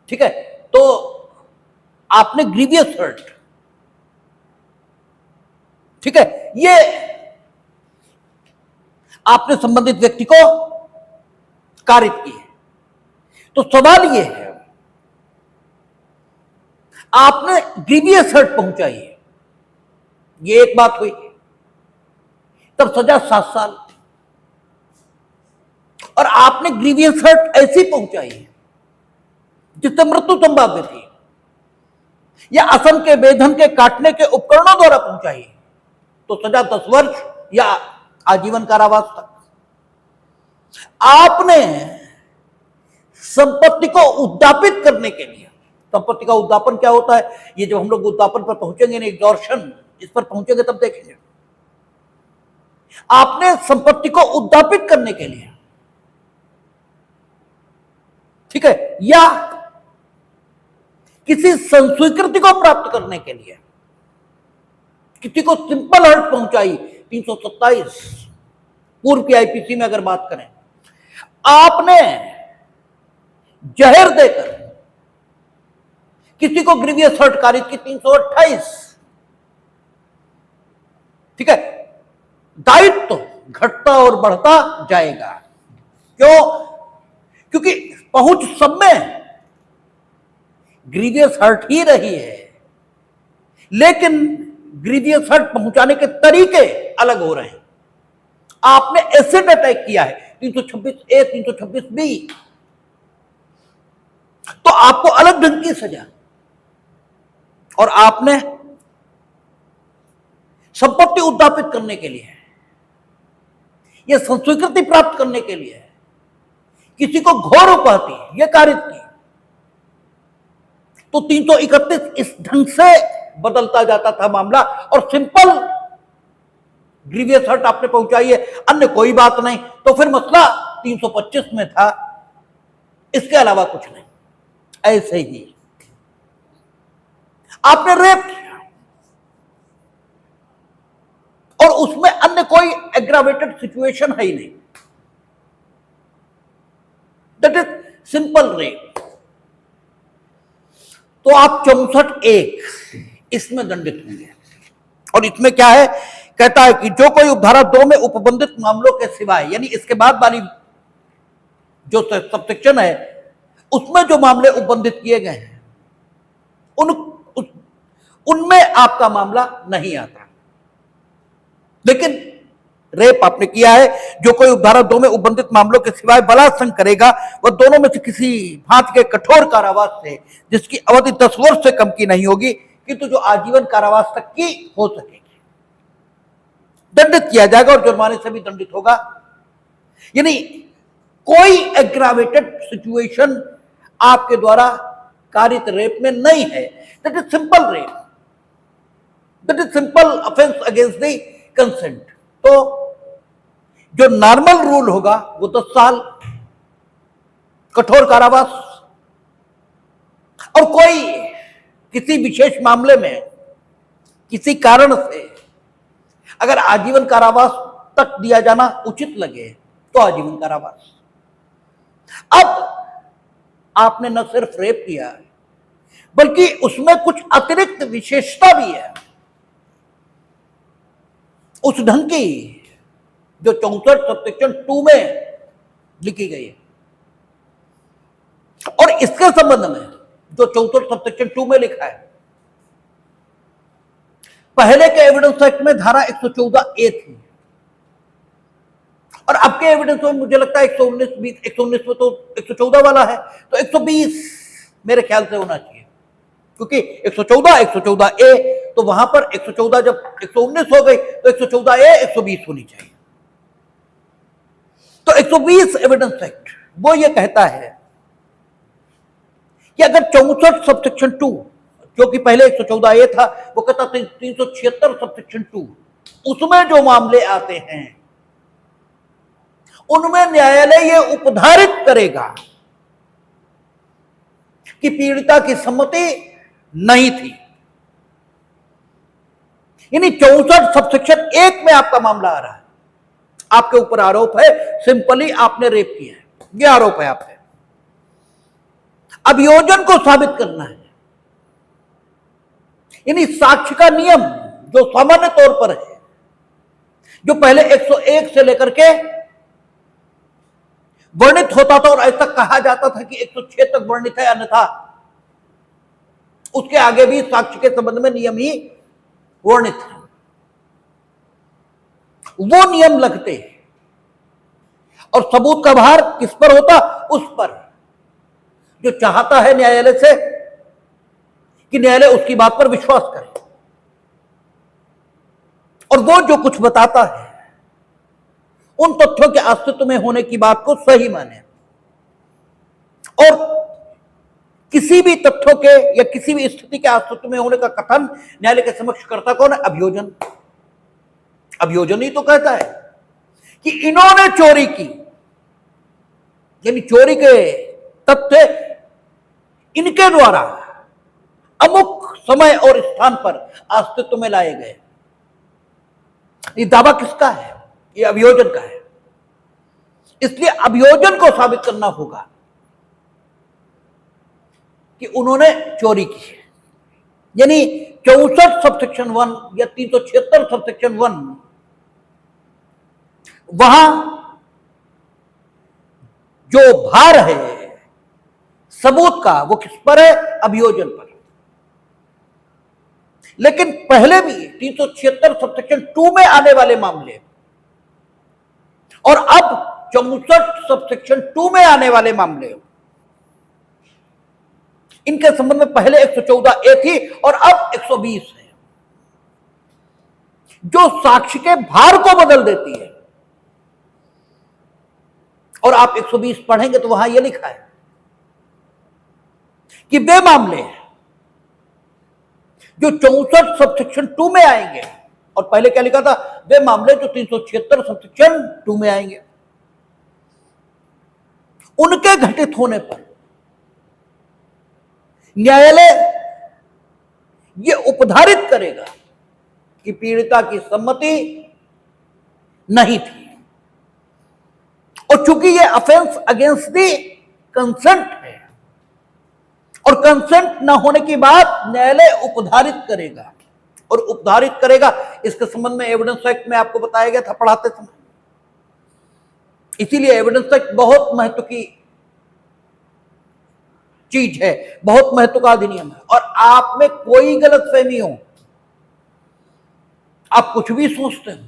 ठीक है। तो आपने ग्रीवियस हर्ट, ठीक है, ये आपने संबंधित व्यक्ति को कारित की है। तो सवाल यह है, आपने ग्रीवियस हर्ट पहुंचाई है, ये एक बात हुई, तब सजा 7 साल। और आपने ग्रीवियस हर्ट ऐसी पहुंचाई है जिससे मृत्यु संभाव्य थी, या असम के वेधन के काटने के उपकरणों द्वारा पहुंचाई, तो सजा 10 वर्ष या आजीवन कारावास तक। आपने संपत्ति को उद्यापित करने के लिए, संपत्ति का उद्यापन क्या होता है, ये जब हम लोग उद्यापन पर पहुंचेंगे ना, एग्जॉर्शन, इस पर पहुंचेंगे तब देखेंगे। आपने संपत्ति को उद्यापित करने के लिए, ठीक है, या किसी संस्वीकृति को प्राप्त करने के लिए किसी को सिंपल हर्ट पहुंचाई, 327 पूर्व की आईपीसी में अगर बात करें, आपने जहर देकर किसी को ग्रीवियस हर्ट कारित की, 328, ठीक है, दायित्व तो घटता और बढ़ता जाएगा। क्यों? क्योंकि पहुंच सब में ग्रीवियस हर्ट ही रही है, लेकिन ग्रीवियस हर्ट पहुंचाने के तरीके अलग हो रहे हैं। आपने एसिड अटैक किया है, 326A, 326B, तो आपको अलग ढंग की सजा। और आपने संपत्ति उद्यापित करने के लिए, यह संस्वीकृति प्राप्त करने के लिए किसी को घोर उपाधि यह कारित की, तो 331 इस ढंग से बदलता जाता था मामला। और सिंपल ग्रीवियस हर्ट आपने पहुंचाई है, अन्य कोई बात नहीं, तो फिर मसला 325 में था, इसके अलावा कुछ नहीं। ऐसे ही आपने रेप किया और उसमें अन्य कोई एग्रावेटेड सिचुएशन है ही नहीं, दैट इज सिंपल रेप, तो आप 64(1) इसमें दंडित होंगे। और इसमें क्या है, कहता है कि जो कोई उपधारा 2 में उपबंधित मामलों के सिवाय, यानी इसके बाद वाली जो सबसेक्शन है उसमें जो मामले उपबंधित किए गए हैं उनमें आपका मामला नहीं आता। लेकिन रेप आपने किया है, जो कोई उपधारा 2 में उपबंधित मामलों के सिवाय बलात्संग करेगा वह दोनों में से किसी भांति के कठोर कारावास से, जिसकी अवधि 10 वर्ष से कम की नहीं होगी किंतु जो आजीवन कारावास तक की हो सकेगी, दंडित किया जाएगा और जुर्माने से भी दंडित होगा। यानी कोई एग्रावेटेड सिचुएशन आपके द्वारा कारित रेप में नहीं है, that is simple rape, that is simple offence against the consent. तो जो नॉर्मल रूल होगा वो 10 साल कठोर कारावास, और कोई किसी विशेष मामले में किसी कारण से अगर आजीवन कारावास तक दिया जाना उचित लगे तो आजीवन कारावास। अब आपने न सिर्फ रेप किया बल्कि उसमें कुछ अतिरिक्त विशेषता भी है, उस ढंग की जो 64 सबसेक्शन 2 में लिखी गई है। और इसके संबंध में जो 64 सबसेक्शन 2 में लिखा है, पहले के एविडेंस एक्ट में धारा 114A थी और अब के एविडेंस में मुझे लगता है 119 में तो 114 वाला है, तो 120 मेरे ख्याल से होना चाहिए, क्योंकि 114A, तो वहां पर 114 जब 119 हो गई तो 114A 120 होनी चाहिए। तो 120 एविडेंस एक्ट वो ये कहता है कि अगर 64 सबसेक्शन 2, जो कि पहले 114A था, वो कहता 376 सबसेक्शन 2, उसमें जो मामले आते हैं उनमें न्यायालय ये उपधारित करेगा कि पीड़िता की सम्मति नहीं थी। यानी 64 सबसेक्शन 1 में आपका मामला आ रहा है, आपके ऊपर आरोप है, सिंपली आपने रेप किया है, यह आरोप है आप पे, अभियोजन को साबित करना है। यानी साक्ष्य का नियम जो सामान्य तौर पर है, जो पहले 101 से लेकर के वर्णित होता था और ऐसा कहा जाता था कि 106 तक वर्णित है, अन्यथा उसके आगे भी साक्ष्य के संबंध में नियम ही वर्णित है, वो नियम लगते हैं। और सबूत का भार किस पर होता? उस पर जो चाहता है न्यायालय से कि न्यायालय उसकी बात पर विश्वास करे और वो जो कुछ बताता है उन तथ्यों के अस्तित्व में होने की बात को सही माने। और किसी भी तथ्यों के या किसी भी स्थिति के अस्तित्व में होने का कथन न्यायालय के समक्ष करता कौन है? अभियोजन। अभियोजन ही तो कहता है कि इन्होंने चोरी की, यानी चोरी के तथ्य इनके द्वारा अमुक समय और स्थान पर अस्तित्व में लाए गए। ये दावा किसका है? ये अभियोजन का है। इसलिए अभियोजन को साबित करना होगा कि उन्होंने चोरी की है। यानी 64 सबसेक्शन 1 या 376 सबसेक्शन 1, वहां जो भार है सबूत का वो किस पर है? अभियोजन पर। लेकिन पहले भी 376 सबसेक्शन 2 में आने वाले मामले और अब 64 सबसेक्शन 2 में आने वाले मामले, इनके संबंध में पहले 114A थी और अब 120 है, जो साक्ष्य के भार को बदल देती है। और आप 120 पढ़ेंगे तो वहां यह लिखा है कि वे मामले जो 64 सबसेक्शन 2 में आएंगे, और पहले क्या लिखा था? वे मामले जो 376 सबसेक्शन 2 में आएंगे, उनके घटित होने पर न्यायालय ये उपधारित करेगा कि पीड़िता की सम्मति नहीं थी। और चूंकि ये ऑफेंस अगेंस्ट दी कंसेंट है और कंसेंट ना होने की बात न्यायालय उपधारित करेगा, और उपधारित करेगा इसके संबंध में एविडेंस एक्ट में आपको बताया गया था पढ़ाते समय। इसीलिए एविडेंस एक्ट बहुत महत्व की चीज है, बहुत महत्व का अधिनियम है। और आप में कोई गलतफहमी हो, आप कुछ भी सोचते हो,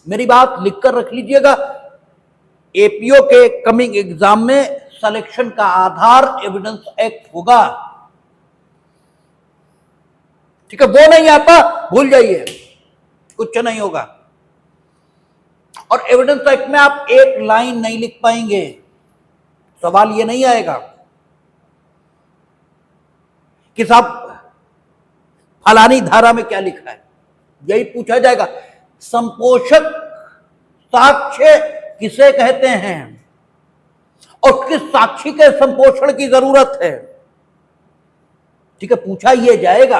मेरी बात लिखकर रख लीजिएगा। एपीओ के कमिंग एग्जाम में सिलेक्शन का आधार एविडेंस एक्ट होगा, ठीक है? वो नहीं आता, भूल जाइए, कुछ नहीं होगा। और एविडेंस एक्ट में आप एक लाइन नहीं लिख पाएंगे, सवाल ये नहीं आएगा कि साहब फलानी धारा में क्या लिखा है, यही पूछा जाएगा। संपोषक साक्ष्य किसे कहते हैं और किस साक्षी के संपोषण की जरूरत है, ठीक है? पूछा ये जाएगा,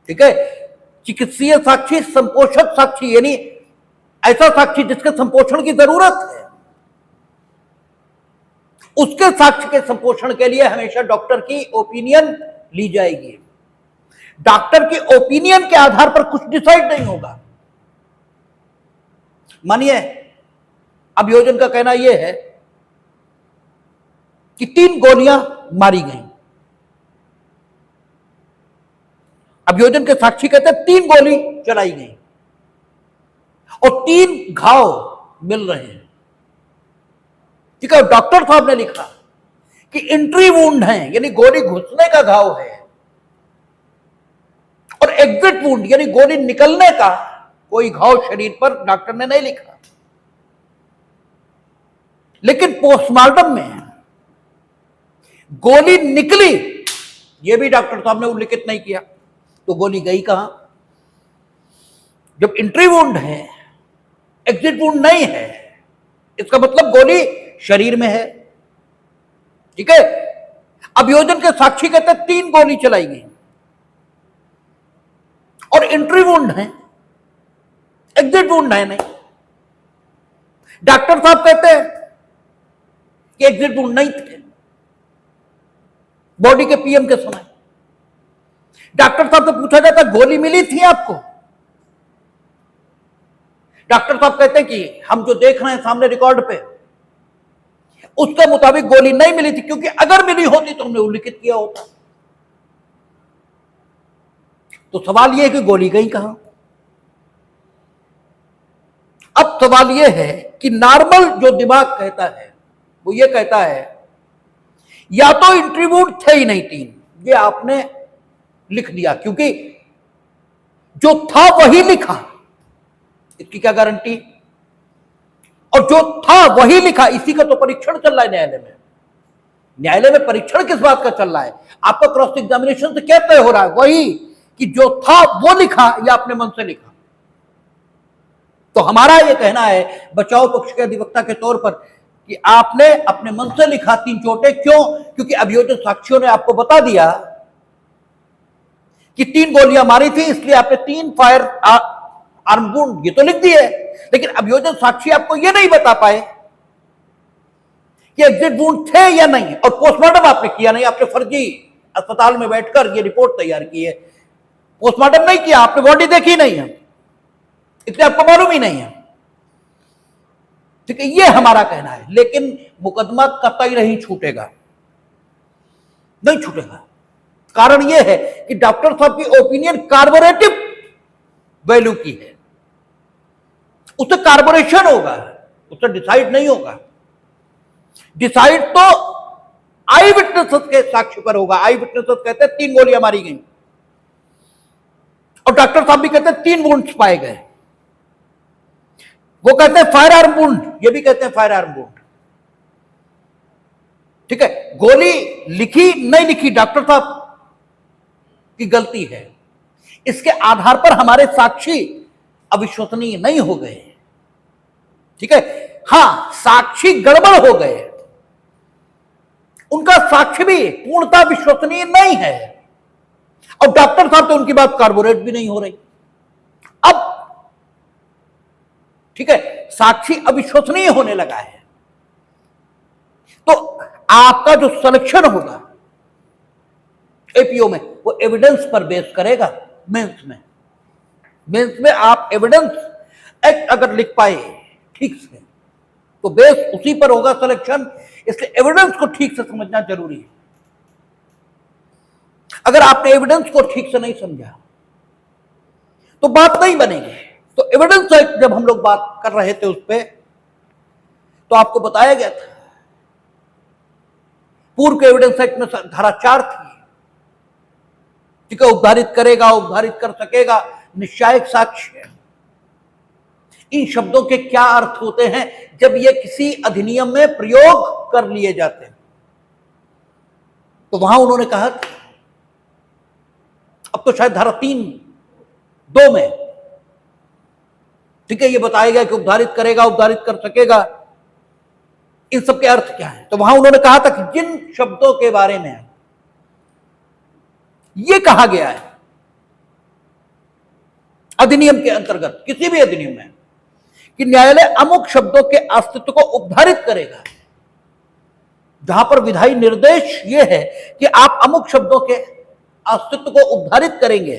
ठीक है? चिकित्सीय साक्षी, संपोषक साक्षी, यानी ऐसा साक्षी जिसके संपोषण की जरूरत है, उसके साक्ष्य के संपोषण के लिए हमेशा डॉक्टर की ओपिनियन ली जाएगी। डॉक्टर की ओपिनियन के आधार पर कुछ डिसाइड नहीं होगा। मानिए अभियोजन का कहना यह है कि 3 गोलियां मारी गई। अभियोजन के साक्षी कहते हैं 3 गोली चलाई गई और 3 घाव मिल रहे हैं। ठीक है, डॉक्टर साहब ने लिखा कि एंट्री वुंड है, यानी गोली घुसने का घाव है, और एग्जिट वुंड यानी गोली निकलने का कोई घाव शरीर पर डॉक्टर ने नहीं लिखा। लेकिन पोस्टमार्टम में गोली निकली, यह भी डॉक्टर साहब ने उल्लेखित नहीं किया। तो गोली गई कहां? जब एंट्री वुंड है, एग्जिट वुंड नहीं है, इसका मतलब गोली शरीर में है। ठीक है, अभियोजन के साक्षी कहते हैं 3 गोली चलाई गई और एंट्री वुंड है, एग्जिट वुंड है नहीं। डॉक्टर साहब कहते हैं कि एग्जिट वुंड नहीं थे बॉडी के पीएम के समय। डॉक्टर साहब से पूछा जाता गोली मिली थी आपको? डॉक्टर साहब कहते हैं कि हम जो देख रहे हैं सामने रिकॉर्ड पे, उसके मुताबिक गोली नहीं मिली थी, क्योंकि अगर मिली होती तो हमने उल्लेखित किया होता। तो सवाल यह है कि गोली गई कहां? अब सवाल यह है कि नॉर्मल जो दिमाग कहता है वो ये कहता है या तो एंट्री वुंड थे ही नहीं 3, ये आपने लिख दिया, क्योंकि जो था वही लिखा, इसकी क्या गारंटी? और जो था वही लिखा, इसी का तो परीक्षण चल रहा है न्यायालय में। न्यायालय में परीक्षण किस बात का चल रहा है? आपका क्रॉस एग्जामिनेशन से क्या तय हो रहा है? वही कि जो था वो लिखा या अपने मन से लिखा। तो हमारा यह कहना है बचाव पक्ष के अधिवक्ता के तौर पर कि आपने अपने मन से लिखा 3 चोटें। क्यों? क्योंकि अभियोजन साक्षियों ने आपको बता दिया कि 3 गोलियां मारी थी, इसलिए आपने 3 फायर आर्म वुंड ये तो लिख दिए। लेकिन अभियोजन साक्षी आपको ये नहीं बता पाए कि एग्जिट वुंड थे या नहीं, और पोस्टमार्टम आपने किया नहीं। आपने फर्जी अस्पताल में बैठकर ये रिपोर्ट तैयार की है, पोस्टमार्टम नहीं किया, आपने बॉडी देखी नहीं है, इसलिए आपको मालूम ही नहीं है। ठीक है, ये हमारा कहना है। लेकिन मुकदमा कतई नहीं छूटेगा, नहीं छूटेगा। कारण यह है कि डॉक्टर साहब की ओपिनियन कार्बोरेटिव वैल्यू की है, उससे कार्बोरेशन होगा, उससे डिसाइड नहीं होगा। डिसाइड तो आई विटनेसेस के साक्ष्य पर होगा। आई विटनेसेस कहते हैं 3 गोलियां मारी गई और डॉक्टर साहब भी कहते हैं 3 वुंड्स पाए गए। वो कहते हैं फायर आर्म वुंड, ये भी कहते हैं फायर आर्म वुंड। ठीक है, गोली लिखी नहीं लिखी डॉक्टर साहब की गलती है। इसके आधार पर हमारे साक्षी अविश्वसनीय नहीं हो गए। ठीक है, हां साक्षी गड़बड़ हो गए, उनका साक्ष्य भी पूर्णतः विश्वसनीय नहीं है, और डॉक्टर साहब तो उनकी बात कार्बोरेट भी नहीं हो रही। अब ठीक है, साक्षी अविश्वसनीय होने लगा है, तो आपका जो सिलेक्शन होगा एपीओ में वो एविडेंस पर बेस करेगा। मेंस में आप एविडेंस एक्ट अगर लिख पाए ठीक से तो बेस उसी पर होगा सिलेक्शन। इसलिए एविडेंस को ठीक से समझना जरूरी है। अगर आपने एविडेंस को ठीक से नहीं समझा तो बात नहीं बनेगी। तो एविडेंस एक्ट जब हम लोग बात कर रहे थे उस पर, तो आपको बताया गया था पूर्व के एविडेंस एक्ट में धारा 4 थी। ठीक है, उद्धारित करेगा, उद्धारित कर सकेगा, निश्चायक साक्ष्य। इन शब्दों के क्या अर्थ होते हैं जब ये किसी अधिनियम में प्रयोग कर लिए जाते हैं? तो वहां उन्होंने कहा, अब तो शायद धारा 3(2) में ठीक है ये बताया गया कि उद्धारित करेगा, उद्धारित कर सकेगा। इन सब के अर्थ क्या है? तो वहां उन्होंने कहा था कि जिन शब्दों के बारे में यह कहा गया है अधिनियम के अंतर्गत, किसी भी अधिनियम में, कि न्यायालय अमुक शब्दों के अस्तित्व को उद्धारित करेगा, जहां पर विधायी निर्देश यह है कि आप अमुक शब्दों के अस्तित्व को उद्धारित करेंगे,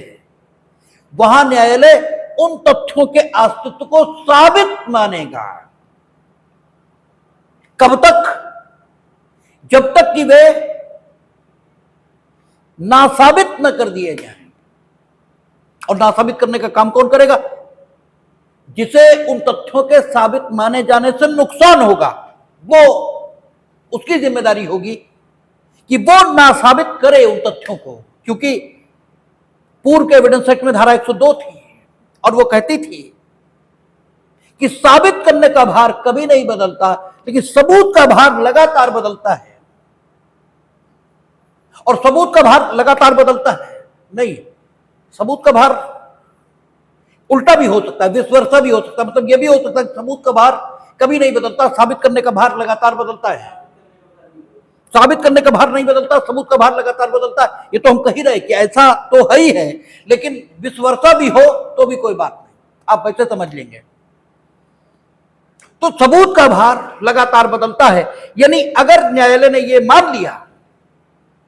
वहां न्यायालय उन तथ्यों के अस्तित्व को साबित मानेगा। कब तक? जब तक कि वे नासाबित न कर दिए जाएं। और नासाबित करने का काम कौन करेगा? जिसे उन तथ्यों के साबित माने जाने से नुकसान होगा, वो उसकी जिम्मेदारी होगी कि वो नासाबित करे उन तथ्यों को। क्योंकि पूर्व के एविडेंस एक्ट में धारा 102 थी और वो कहती थी कि साबित करने का भार कभी नहीं बदलता, लेकिन सबूत का भार लगातार बदलता है। और सबूत का भार लगातार बदलता है नहीं, सबूत का भार उल्टा भी हो सकता है, विस वर्सा भी हो सकता है। मतलब यह भी हो सकता है कि सबूत का भार कभी नहीं बदलता, साबित करने का भार लगातार बदलता है। साबित करने का भार नहीं बदलता, सबूत का भार लगातार बदलता है। ये तो हम कह ही रहे कि ऐसा तो है ही है, लेकिन विस वर्सा भी हो तो भी कोई बात नहीं, आप वैसे समझ लेंगे। तो सबूत का भार लगातार बदलता है। यानी अगर न्यायालय ने यह मान लिया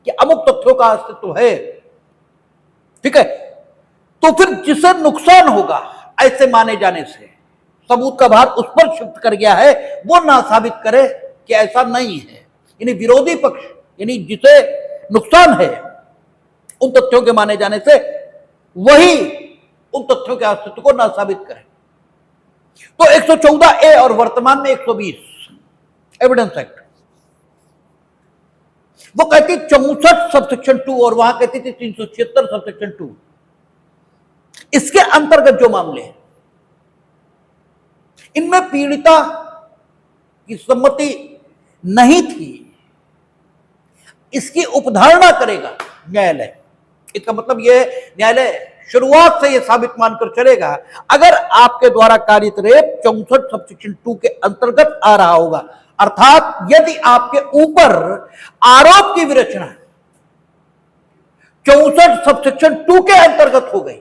कि अमुक तथ्यों का अस्तित्व है, ठीक है, तो फिर जिसे नुकसान होगा ऐसे माने जाने से, सबूत का भार उस पर शिफ्ट कर गया है, वो ना साबित करे कि ऐसा नहीं है। यानी विरोधी पक्ष, यानी जिसे नुकसान है उन तथ्यों के माने जाने से, वही उन तथ्यों के अस्तित्व को ना साबित करे। तो 114A और वर्तमान में 120 एविडेंस एक्ट, वो कहती 64 सबसेक्शन 2 और वहां कहती थी 376 सबसेक्शन 2। इसके अंतर्गत जो मामले हैं, इनमें पीड़िता की सम्मति नहीं थी, इसकी उपधारणा करेगा न्यायालय। इसका मतलब यह न्यायालय शुरुआत से यह साबित मानकर चलेगा, अगर आपके द्वारा कारित रेप 64 सबसेक्शन 2 के अंतर्गत आ रहा होगा, अर्थात यदि आपके ऊपर आरोप की विरचना 64 सबसेक्शन 2 के अंतर्गत हो गई,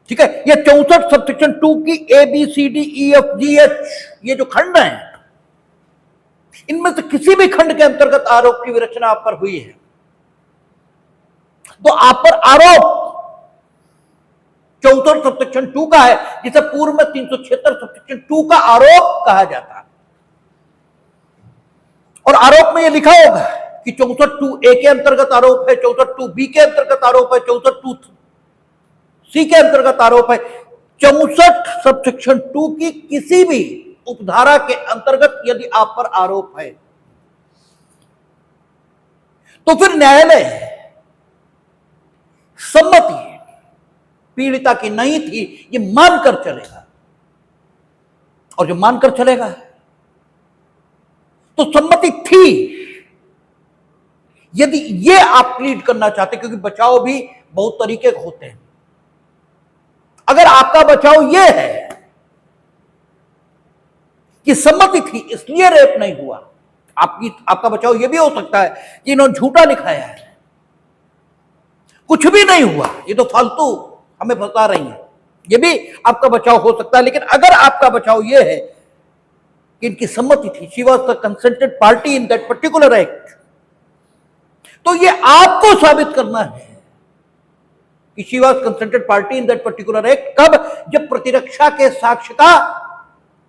ठीक है, ये 64 सबसेक्शन 2 की ABCDEFGH ये जो खंड हैं, इनमें से किसी भी खंड के अंतर्गत आरोप की विरचना आप पर हुई है, तो आप पर आरोप 64 सबसेक्शन 2 का है, जिसे पूर्व में 376 सबसेक्शन 2 का आरोप कहा जाता है। और आरोप में यह लिखा होगा कि 64(2)A के अंतर्गत आरोप है, 64(2)B के अंतर्गत आरोप है, 64(2)C के अंतर्गत आरोप है। 64 सबसेक्शन 2 की किसी भी उपधारा के अंतर्गत यदि आप पर आरोप है, तो फिर न्यायालय सम्मति पीड़िता की नहीं थी ये मानकर चलेगा। और जो मानकर चलेगा तो सम्मति थी। यदि ये आप प्लीड करना चाहते, क्योंकि बचाव भी बहुत तरीके के होते हैं, अगर आपका बचाव यह है कि सम्मति थी इसलिए रेप नहीं हुआ, आपका बचाव यह भी हो सकता है कि इन्होंने झूठा लिखाया है, कुछ भी नहीं हुआ, ये तो फालतू हमें फंसा रही है, ये भी आपका बचाव हो सकता है। लेकिन अगर आपका बचाव यह है कि इनकी सम्मति थी, she was the consented party in that particular act, तो ये आपको साबित करना है कि she was consented party in that particular act. कब? जब प्रतिरक्षा के साक्ष्य का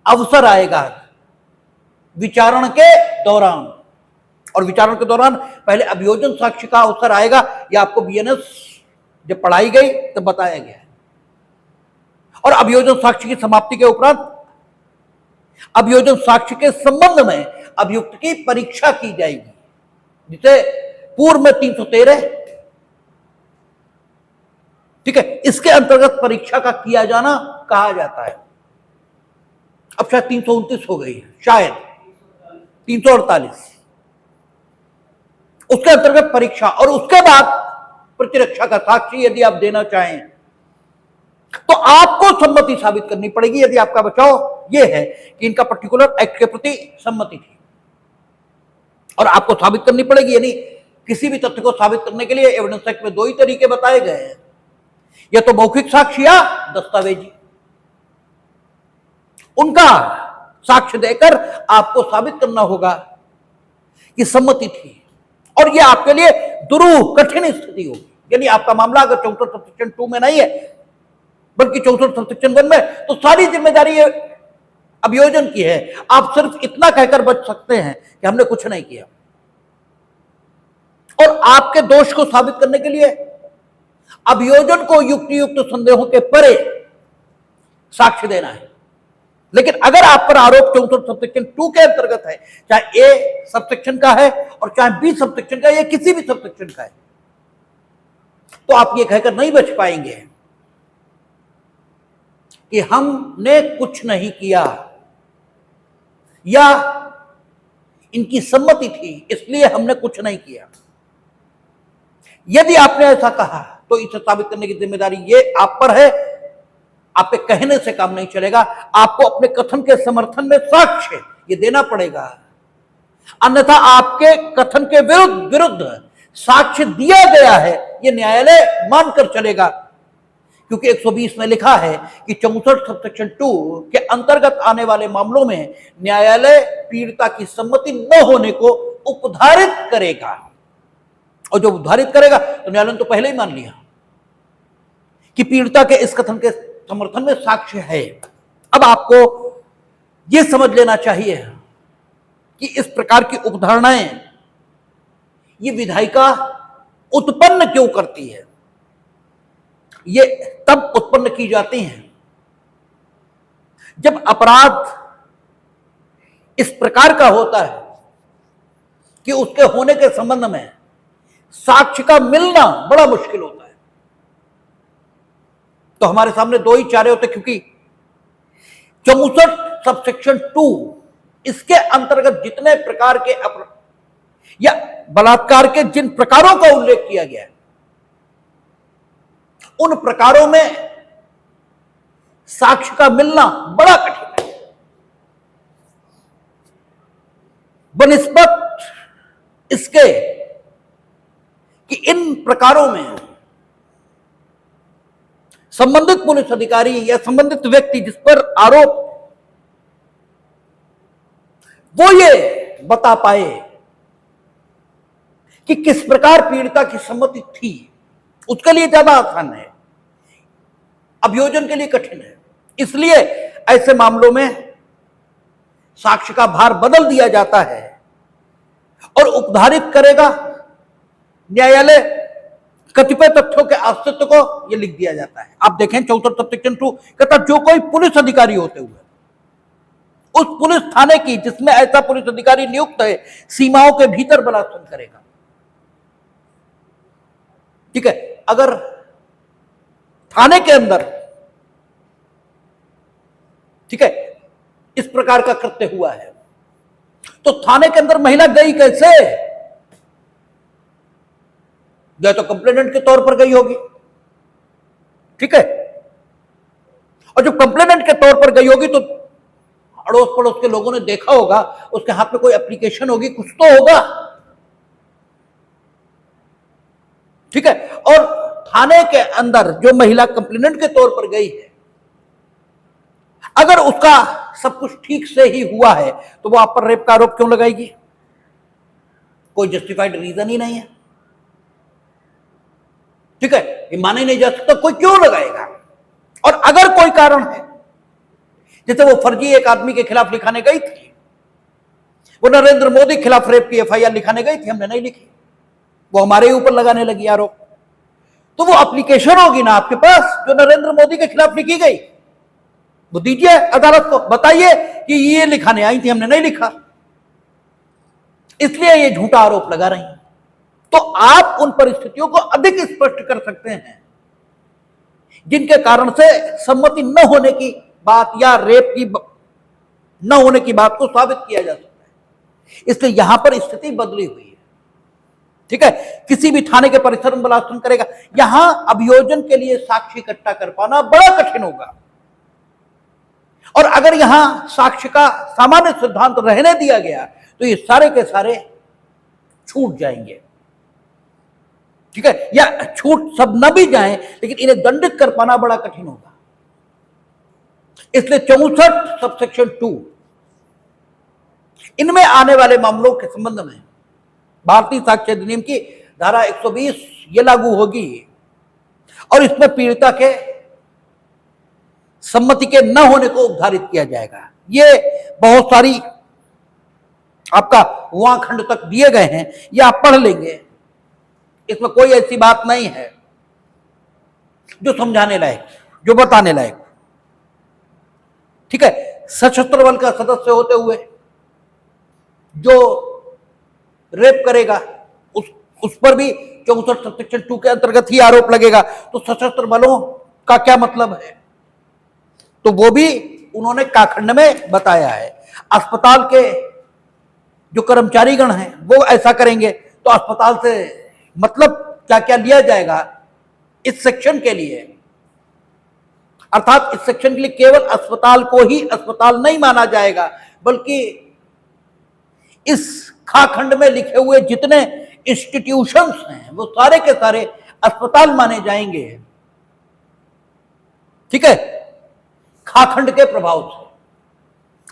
अवसर आएगा, विचारण के दौरान। और विचारण के दौरान पहले अभियोजन साक्ष्य का अवसर आएगा, यह आपको BNS जब पढ़ाई गई तब बताया गया है। और अभियोजन साक्ष्य की समाप्ति के उपरांत अभियोजन साक्ष्य के संबंध में अभियुक्त की परीक्षा की जाएगी, जिसे पूर्व में 313, ठीक है, इसके अंतर्गत परीक्षा का किया जाना कहा जाता है। अब शायद 329 हो गई है, शायद 348, उसके अंतर्गत परीक्षा। और उसके बाद प्रतिरक्षा का साक्षी यदि आप देना चाहें तो आपको सम्मति साबित करनी पड़ेगी, यदि आपका बचाव यह है कि इनका पर्टिकुलर एक्ट के प्रति सम्मति थी। और आपको साबित करनी पड़ेगी, यानी किसी भी तथ्य को साबित करने के लिए एविडेंस एक्ट में 2 ही तरीके बताए गए हैं, या तो मौखिक साक्ष्य या दस्तावेजी। उनका साक्ष्य देकर आपको साबित करना होगा कि सम्मति थी, और यह आपके लिए दुरूह कठिन स्थिति होगी। यानी आपका मामला अगर 64 सबसेक्शन 2 में नहीं है बल्कि 64 सबसेक्शन 1 में, तो सारी जिम्मेदारी अभियोजन की है। आप सिर्फ इतना कहकर बच सकते हैं कि हमने कुछ नहीं किया, और आपके दोष को साबित करने के लिए अभियोजन को युक्तियुक्त संदेहों के परे साक्ष्य देना है। लेकिन अगर आप पर आरोप 64 सबसेक्शन 2 के अंतर्गत है, चाहे ए सबसेक्शन का है और चाहे बी सबसेक्शन का, या किसी भी सबसेक्शन का है, तो आप ये कहकर नहीं बच पाएंगे कि हमने कुछ नहीं किया या इनकी सम्मति थी इसलिए हमने कुछ नहीं किया। यदि आपने ऐसा कहा तो इसे साबित करने की जिम्मेदारी ये आप पर है। आपके कहने से काम नहीं चलेगा, आपको अपने कथन के समर्थन में साक्ष्य ये देना पड़ेगा, अन्यथा आपके कथन के विरुद्ध साक्ष्य दिया गया है ये न्यायालय मानकर चलेगा, क्योंकि 120 में लिखा है कि 64 सबसेक्शन 2 के अंतर्गत आने वाले मामलों में न्यायालय पीड़िता की सम्मति न होने को उपधारित करेगा, और जो उपधारित करेगा तो न्यायालय ने तो पहले ही मान लिया कि पीड़िता के इस कथन के समर्थन में साक्ष्य है। अब आपको यह समझ लेना चाहिए कि इस प्रकार की उपधारणाएं ये विधायिका उत्पन्न क्यों करती है। ये तब उत्पन्न की जाती हैं जब अपराध इस प्रकार का होता है कि उसके होने के संबंध में साक्ष्य का मिलना बड़ा मुश्किल होता है। तो हमारे सामने दो ही चारे होते, क्योंकि 64 सबसेक्शन 2 इसके अंतर्गत जितने प्रकार के या बलात्कार के जिन प्रकारों का उल्लेख किया गया है उन प्रकारों में साक्ष्य का मिलना बड़ा कठिन है बनिस्बत इसके कि इन प्रकारों में संबंधित पुलिस अधिकारी या संबंधित व्यक्ति जिस पर आरोप वो ये बता पाए कि किस प्रकार पीड़िता की सम्मति थी, उसके लिए ज्यादा आसान है, अभियोजन के लिए कठिन है। इसलिए ऐसे मामलों में साक्ष्य का भार बदल दिया जाता है और उपधारित करेगा न्यायालय कतिपय तथ्यों के अस्तित्व को यह लिख दिया जाता है। आप देखें 64 सबसेक्शन 2 कहता जो कोई पुलिस अधिकारी होते हुए उस पुलिस थाने की जिसमें ऐसा पुलिस अधिकारी नियुक्त है सीमाओं के भीतर बलात्कार करेगा। ठीक है, अगर थाने के अंदर ठीक है इस प्रकार का कृत्य हुआ है तो थाने के अंदर महिला गई कैसे? या तो कंप्लेनेंट के तौर पर गई होगी, ठीक है, और जब कंप्लेनेंट के तौर पर गई होगी तो अड़ोस पड़ोस के लोगों ने देखा होगा, उसके हाथ में कोई एप्लीकेशन होगी, कुछ तो होगा, ठीक है। और थाने के अंदर जो महिला कंप्लेनेंट के तौर पर गई है अगर उसका सब कुछ ठीक से ही हुआ है तो वो आप पर रेप का आरोप क्यों लगाएगी? कोई जस्टिफाइड रीजन ही नहीं है, ठीक है, ये माना ही नहीं जा सकता, कोई क्यों लगाएगा? और अगर कोई कारण है, जैसे वो फर्जी एक आदमी के खिलाफ लिखाने गई थी, वो नरेंद्र मोदी के खिलाफ रेप की एफआईआर लिखाने गई थी, हमने नहीं लिखी, वो हमारे ऊपर लगाने लगी आरोप, तो वो एप्लीकेशन होगी ना आपके पास जो नरेंद्र मोदी के खिलाफ लिखी गई, वो दीजिए अदालत को, बताइए कि ये लिखाने आई थी, हमने नहीं लिखा, इसलिए ये झूठा आरोप लगा रही हैं। तो आप उन परिस्थितियों को अधिक स्पष्ट कर सकते हैं जिनके कारण से सम्मति न होने की बात या रेप की न होने की बात को साबित किया जा सकता है। इसलिए यहां पर स्थिति बदली हुई है, ठीक है। किसी भी थाने के परिसर में बलात्कार करेगा, यहां अभियोजन के लिए साक्ष्य इकट्ठा कर पाना बड़ा कठिन होगा, और अगर यहां साक्ष्य का सामान्य सिद्धांत रहने दिया गया तो ये सारे के सारे छूट जाएंगे, ठीक है, या छूट सब न भी जाएं लेकिन इन्हें दंडित कर पाना बड़ा कठिन होगा। इसलिए 64 सबसेक्शन 2 इनमें आने वाले मामलों के संबंध में भारतीय साक्ष्य अधिनियम की धारा 120 ये लागू होगी और इसमें पीड़िता के सम्मति के न होने को उद्धारित किया जाएगा। ये बहुत सारी आपका वहां खंड तक दिए गए हैं, ये आप पढ़ लेंगे। इसमें कोई ऐसी बात नहीं है जो समझाने लायक, जो बताने लायक। ठीक है, सशस्त्र बल का सदस्य होते हुए जो रेप करेगा उस पर भी 64 सेक्शन 2 के अंतर्गत ही आरोप लगेगा। तो सशस्त्र बलों का क्या मतलब है, तो वो भी उन्होंने काखंड में बताया है। अस्पताल के जो कर्मचारीगण हैं वो ऐसा करेंगे तो अस्पताल से मतलब क्या क्या लिया जाएगा इस सेक्शन के लिए, अर्थात इस सेक्शन के लिए केवल अस्पताल को ही अस्पताल नहीं माना जाएगा, बल्कि इस खाखंड में लिखे हुए जितने इंस्टीट्यूशंस हैं वो सारे के सारे अस्पताल माने जाएंगे। ठीक है, खाखंड के प्रभाव से।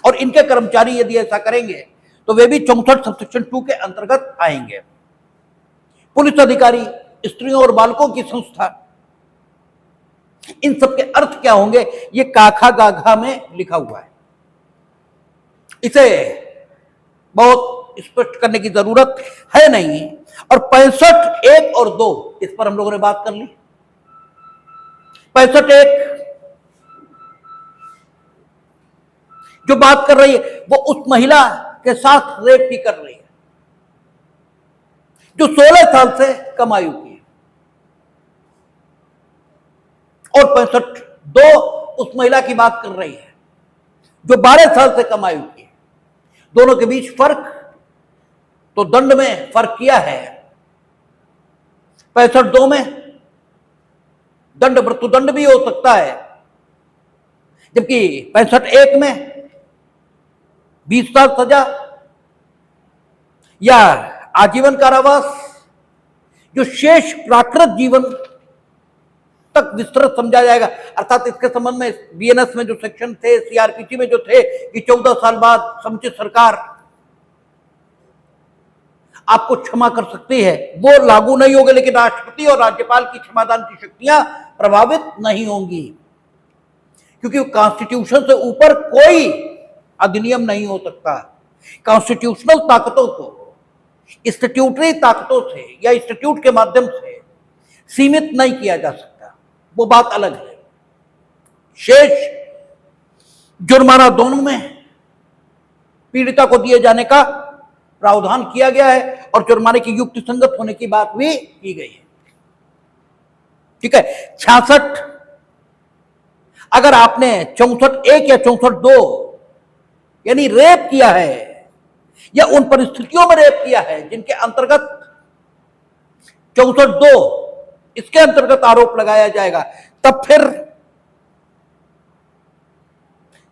और इनके कर्मचारी यदि ऐसा करेंगे तो वे भी 64 सबसेक्शन 2 के अंतर्गत आएंगे। पुलिस अधिकारी, स्त्रियों और बालकों की संस्था, इन सब के अर्थ क्या होंगे ये काखा गाघा में लिखा हुआ है, इसे बहुत स्पष्ट करने की जरूरत है नहीं। और 65 1 और 2 इस पर हम लोगों ने बात कर ली। 65 1 जो बात कर रही है वो उस महिला के साथ रेप भी कर रही है जो 16 साल से कम आयु की है, और 65 2 उस महिला की बात कर रही है जो 12 साल से कम आयु की है। दोनों के बीच फर्क तो दंड में फर्क किया है। 65 2 में दंड मृत्युदंड भी हो सकता है, जबकि 65 1 में 20 साल सजा या आजीवन कारावास, जो शेष प्राकृत जीवन तक विस्तृत समझा जाएगा। अर्थात इसके संबंध में बीएनएस में जो सेक्शन थे, सीआरपीसी में जो थे कि 14 साल बाद समुचित सरकार आपको क्षमा कर सकती है, वो लागू नहीं होगा, लेकिन राष्ट्रपति और राज्यपाल की क्षमादान की शक्तियां प्रभावित नहीं होंगी, क्योंकि कॉन्स्टिट्यूशन से ऊपर कोई अधिनियम नहीं हो सकता। कॉन्स्टिट्यूशनल ताकतों को स्टैट्यूटरी ताकतों से या स्टैट्यूट के माध्यम से सीमित नहीं किया जा सकता, वो बात अलग है। शेष जुर्माना दोनों में पीड़िता को दिए जाने का प्रावधान किया गया है और जुर्माने की युक्ति संगत होने की बात भी की गई है। ठीक है, 66 अगर आपने 64 1 या 64 2 यानी रेप किया है या उन परिस्थितियों में रेप किया है जिनके अंतर्गत 64 2 इसके अंतर्गत आरोप लगाया जाएगा, तब फिर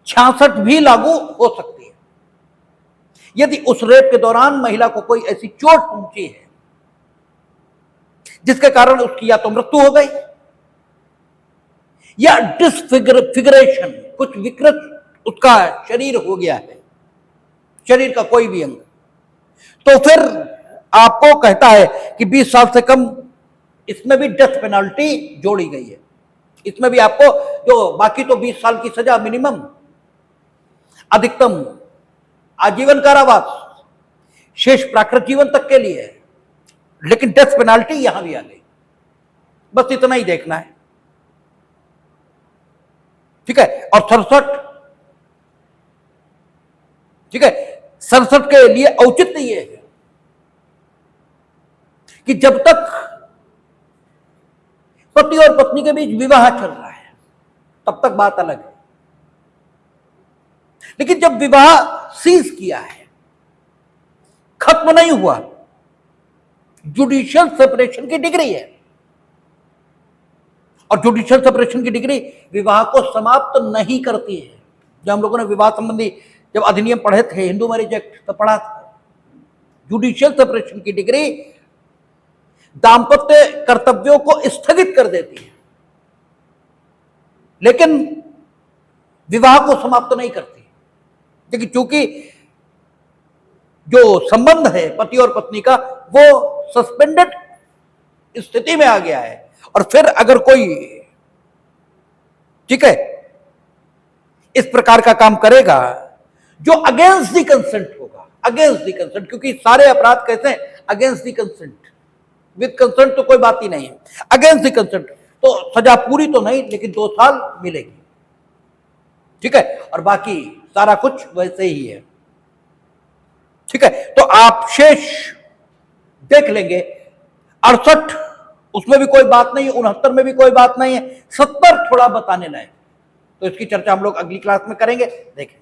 66 भी लागू हो सकती है यदि उस रेप के दौरान महिला को कोई ऐसी चोट पहुंची है जिसके कारण उसकी या तो मृत्यु हो गई या डिसफिगरेशन, कुछ विकृत उसका शरीर हो गया है, शरीर का कोई भी अंग, तो फिर आपको कहता है कि 20 साल से कम, इसमें भी डेथ पेनल्टी जोड़ी गई है। इसमें भी आपको जो बाकी तो 20 साल की सजा मिनिमम, अधिकतम आजीवन कारावास, शेष प्राकृत जीवन तक के लिए है, लेकिन डेथ पेनल्टी यहां भी आ गई। बस इतना ही देखना है। ठीक है, और 67, ठीक है, 67 के लिए औचित्य ये है कि जब तक पति और पत्नी के बीच विवाह चल रहा है तब तक बात अलग है, लेकिन जब विवाह सीज किया है, खत्म नहीं हुआ, जुडिशियल सेपरेशन की डिग्री है, और जुडिशियल सेपरेशन की डिग्री विवाह को समाप्त नहीं करती है। जब हम लोगों ने विवाह संबंधी जब अधिनियम पढ़े थे, हिंदू मैरिज एक्ट, तो पढ़ा था जुडिशियल सेपरेशन की डिग्री दाम्पत्य कर्तव्यों को स्थगित कर देती है, लेकिन विवाह को समाप्त नहीं करती। लेकिन चूंकि जो संबंध है पति और पत्नी का वो सस्पेंडेड स्थिति में आ गया है, और फिर अगर कोई, ठीक है, इस प्रकार का काम करेगा जो अगेंस्ट दी कंसेंट होगा, अगेंस्ट दी कंसेंट, क्योंकि सारे अपराध कैसे हैं, against the consent, with consent तो कोई बात ही नहीं है, अगेंस्ट दी कंसेंट, तो सजा पूरी तो नहीं लेकिन 2 साल मिलेगी, ठीक है, और बाकी सारा कुछ वैसे ही है, ठीक है। तो आप शेष देख लेंगे, 68 उसमें भी कोई बात नहीं है, 69 में भी कोई बात नहीं है, 70 थोड़ा बताने लायक, तो इसकी चर्चा हम लोग अगली क्लास में करेंगे। देखें।